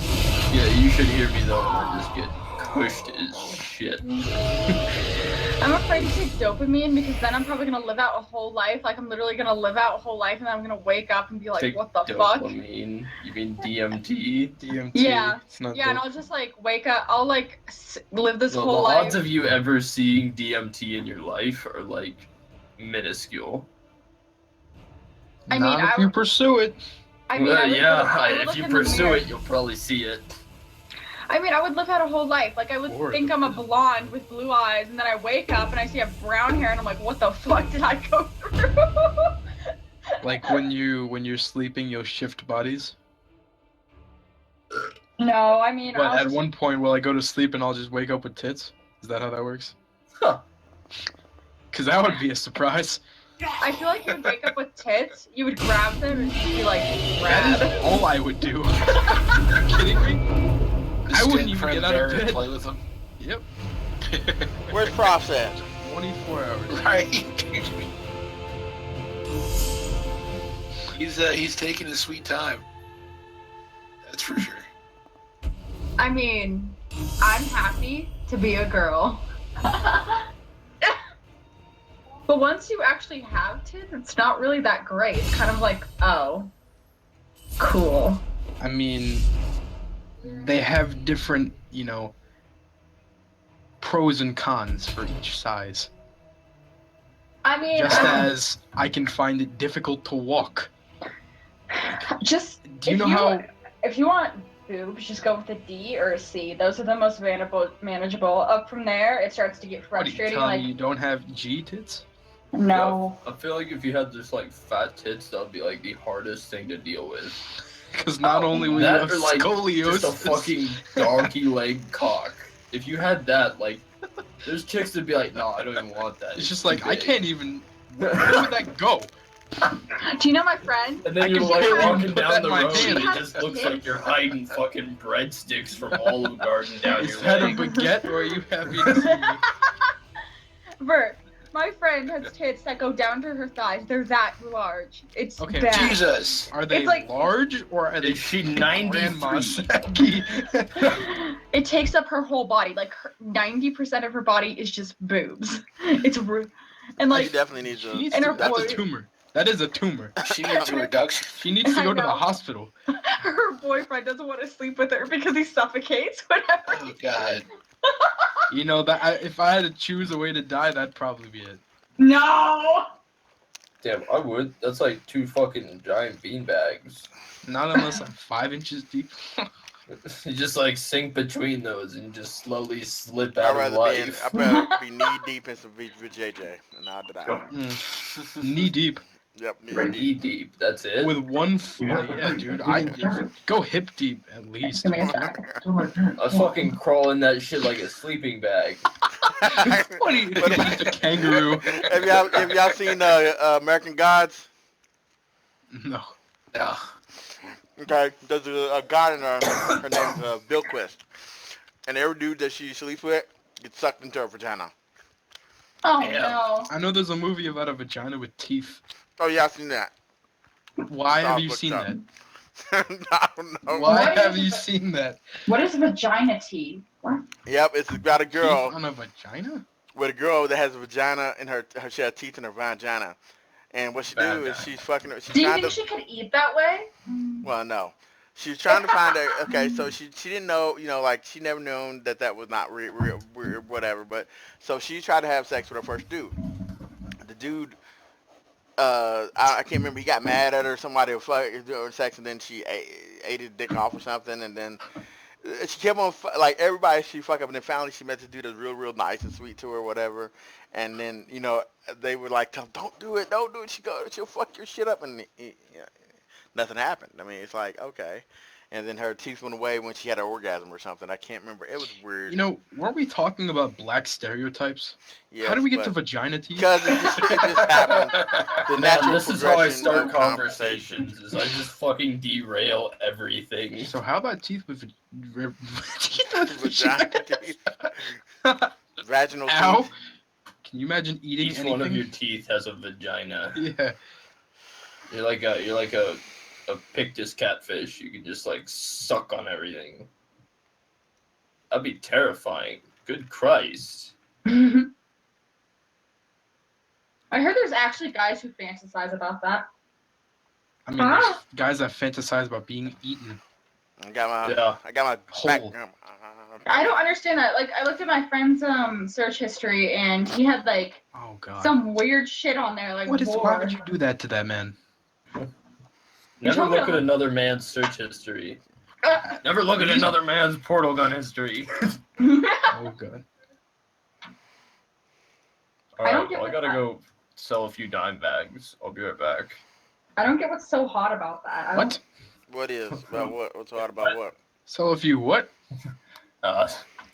Yeah, you should hear me though when I just get pushed as shit. I'm afraid to take dopamine because then I'm probably gonna live out a whole life. Like I'm literally gonna live out a whole life and then I'm gonna wake up and be like, Take what the fuck? dopamine. You mean DMT? DMT. Yeah. It's not Yeah, and dope. I'll just like wake up. I'll like live this No, whole the life. odds of you ever seeing DMT in your life are like minuscule. I mean, Not if you pursue it. I mean, Well, I would if look you in the pursue mirror. it, you'll probably see it. I mean, I would live out a whole life. Like, I would Or- think I'm a blonde with blue eyes, and then I wake up and I see I have brown hair, and I'm like, what the fuck did I go through? Like when you're sleeping, you'll shift bodies. No, I mean, But at one point, will I go to sleep and I'll just wake up with tits? Is that how that works? Huh. Cause that would be a surprise. I feel like you would wake up with tits, you would grab them, and you'd be like, That grab. is all I would do. Are you kidding me? I wouldn't Stand in even front get of out the of mirror and bed. play with them. Yep. Where's Props at? 24 hours. Right. He's taking his sweet time. That's for sure. I mean, I'm happy to be a girl. But once you actually have tits, it's not really that great. It's kind of like, oh, cool. I mean, they have different, pros and cons for each size. I mean, Just as I can find it difficult to walk. just Do you if know how? if you want boobs, just go with a D or a C. Those are the most manageable. Up from there, it starts to get What are you frustrating. telling Like, me you don't have G tits? no. Yeah, I feel like if you had just like fat tits, that would be like the hardest thing to deal with. Because not only will you That have or like scoliosis, just a fucking donkey leg cock. If you had that, like, there's chicks that'd be like, no, I don't even want that. it's just too like I big." can't even. Where would that go? Do you know my friend? And then I you're can like barely walking put that down in the my road, hand. and it just looks like you're hiding fucking breadsticks from Olive Garden down Is your that a leg. baguette, or are you happy to see me? Bert, my friend has tits that go down to her thighs. They're that large. It's Okay. bad. Jesus. Are they It's like- large, or are they Is she grandma 93? saggy? It takes up her whole body. Like 90% of her body is just boobs. It's rude. And She like, definitely needs She a. needs And to, her that's a boy- tumor. That is a tumor. She needs a reduction. She needs to I go to the know. hospital. her boyfriend doesn't want to sleep with her because he suffocates whenever. Oh God. You know that if I had to choose a way to die, that'd probably be it. No. Damn, I would. That's like 2 fucking giant beanbags. Not unless I'm 5 inches deep. You just like sink between those and just slowly slip I'd out of rather life. I'd rather be knee deep in some VJJ, and I'd die. Knee deep. Yep, knee You're deep. knee deep, that's it? With one foot. Yeah, dude. I go hip deep at least. Give me a sec. I fucking crawl in that shit like a sleeping bag. What are you? Just a kangaroo. Have y'all seen American Gods? No. No. Okay, there's a god in her name's Bill Quist, and every dude that she sleeps with gets sucked into her vagina. Oh Yeah. no. I know there's a movie about a vagina with teeth. Oh yeah, I've seen that. Why have you looked seen up. that? I don't know. Why What have is you it? seen that? What is vagina tea? What? Yep, it's about a girl Teeth on a vagina? with a girl that has a vagina in her she has teeth in her vagina, and what she do is she's fucking her. She's Do you trying think to. she could eat that way? Well, no. She's trying to find a. Okay, so she didn't know, like she never known that was not real, whatever. But so she tried to have sex with her first dude. The dude, I can't remember. He got mad at her. Somebody was doing sex, and then she ate his dick off or something, and then she kept on like everybody she fuck up, and then finally she met this dude that's real nice and sweet to her, or whatever. And then they were like, "Don't do it, don't do it." She'll fuck your shit up, and nothing happened. I mean, it's like, okay. And then her teeth went away when she had an orgasm or something. I can't remember. It was weird. You know, weren't we talking about black stereotypes? Yes, How do we get to but vagina teeth? because it just happened. The Man, natural this is how I progression start of conversations. Is I just fucking derail everything. So how about teeth with teeth with vagina teeth. Vaginal Ow! teeth. Can you imagine eating Each anything? one of your teeth has a vagina. Yeah. You're like a Pictus catfish. You can just like suck on everything. That'd be terrifying. Good Christ. I heard there's actually guys who fantasize about that. I mean, there's guys that fantasize about being eaten. I got Yeah. my back. Whole. I don't understand that. Like, I looked at my friend's search history, and he had like Oh god. some weird shit on there, like What is? Why war. would you do that to that man? Never told me look to at look- another man's search history. Never look at another man's portal gun history. Oh god. Alright, well, I gotta go sell a few dime bags. I'll be right back. I don't get what's so hot about that. I What? What is? About what? What's hard about what? So if you what?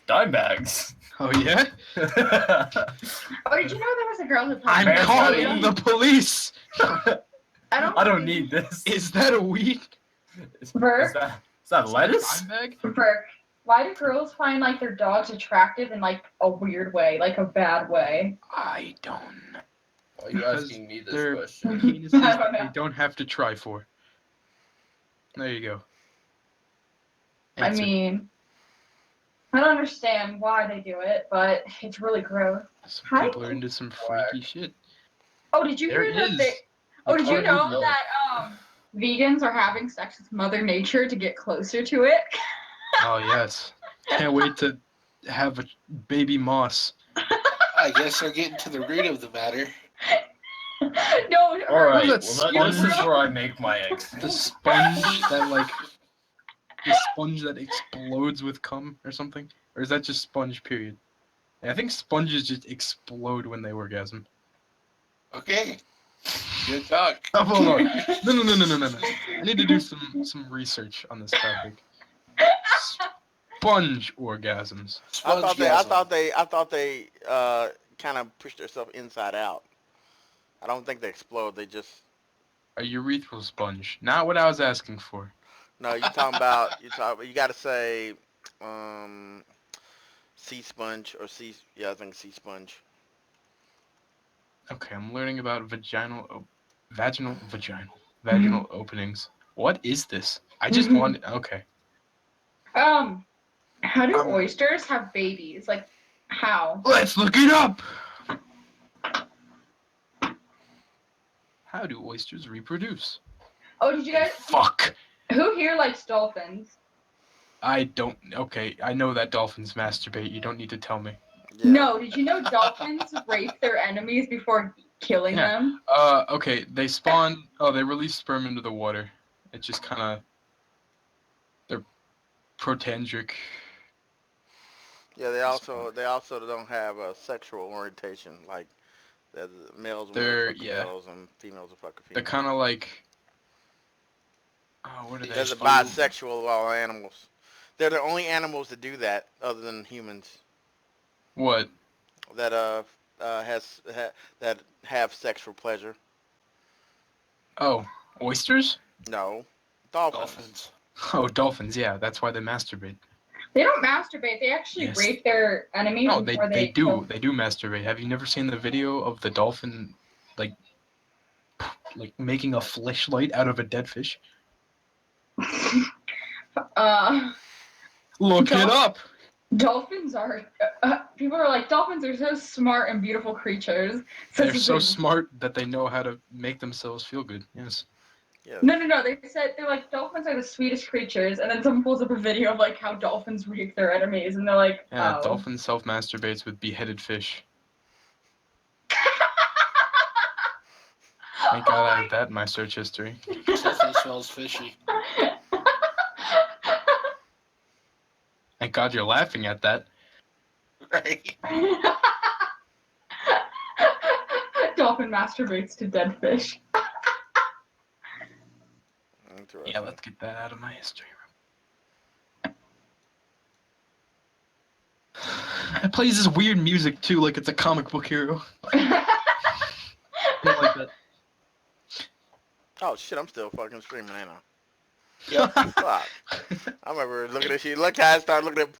Dime bags. Oh yeah? Oh, did you know there was a girl who I'm Man, calling buddy. the police. I don't need this. Is that a weed? Burke? Is that lettuce? Dime bag? Burke, why do girls find like their dogs attractive in like a weird way, like a bad way? I don't know. Why are you Because asking me this they're question? penises I that don't know. they don't have to try for. There you go. I Answer. mean, I don't understand why they do it, but it's really gross. Some Hi. people are into some freaky shit. Oh, did you There hear it that? is. Oh, did you Retarded know milk. that vegans are having sex with Mother Nature to get closer to it? Oh yes. Can't wait to have a baby moss. I guess they're getting to the root of the matter. No. Alright, That's well, this is sponge. where I make my eggs. The sponge that like the sponge that explodes with cum or something? Or is that just sponge period? Yeah, I think sponges just explode when they orgasm. Okay. Good talk. Oh, hold on. No. I need to do some research on this topic. Sponge orgasms. I thought Spongegasm. they kind of pushed themselves inside out. I don't think they explode. They just A urethral sponge. Not what I was asking for. no. You got to say sea sponge or sea. Yeah, I think sea sponge. Okay, I'm learning about vaginal openings. What is this? I just want. Okay. How do oysters have babies? Like, how? Let's look it up. How do oysters reproduce? Oh, did you guys? Fuck. Who here likes dolphins? I don't. Okay, I know that dolphins masturbate. You don't need to tell me. Yeah. No, did you know dolphins rape their enemies before killing Yeah. them? Okay, they spawn. Oh, they release sperm into the water. It just kind of. They're protandric. Yeah, they also don't have a sexual orientation like the males. They're- fuck yeah. males and females are fucking They're females. kind of like. Oh, what are they? There's a bisexual of all animals. They're the only animals that do that, other than humans, What? that that have sexual pleasure. Oh, oysters? No, dolphins. Dolphins. Oh, dolphins. Yeah, that's why they masturbate. They don't masturbate. They actually Yes. rape their enemies No, before they do. kill- They do masturbate. Have you never seen the video of the dolphin, like making a fleshlight out of a dead fish? Look it up. Dolphins are. People are like, dolphins are so smart and beautiful creatures. They're so smart that they know how to make themselves feel good. Yes. Yeah. No. They said they're like dolphins are the sweetest creatures, and then someone pulls up a video of like how dolphins rape their enemies, and they're like, Yeah, oh. dolphin self-masturbates with beheaded fish. Thank God I have that in my search history. Dolphin smells fishy. Thank God you're laughing at that. Right. Dolphin masturbates to dead fish. Yeah, let's get that out of my history. It plays this weird music too, like it's a comic book hero. I don't like that. Oh shit, I'm still fucking streaming, ain't I? Yep. Fuck. I remember looking at you. Look how I started looking at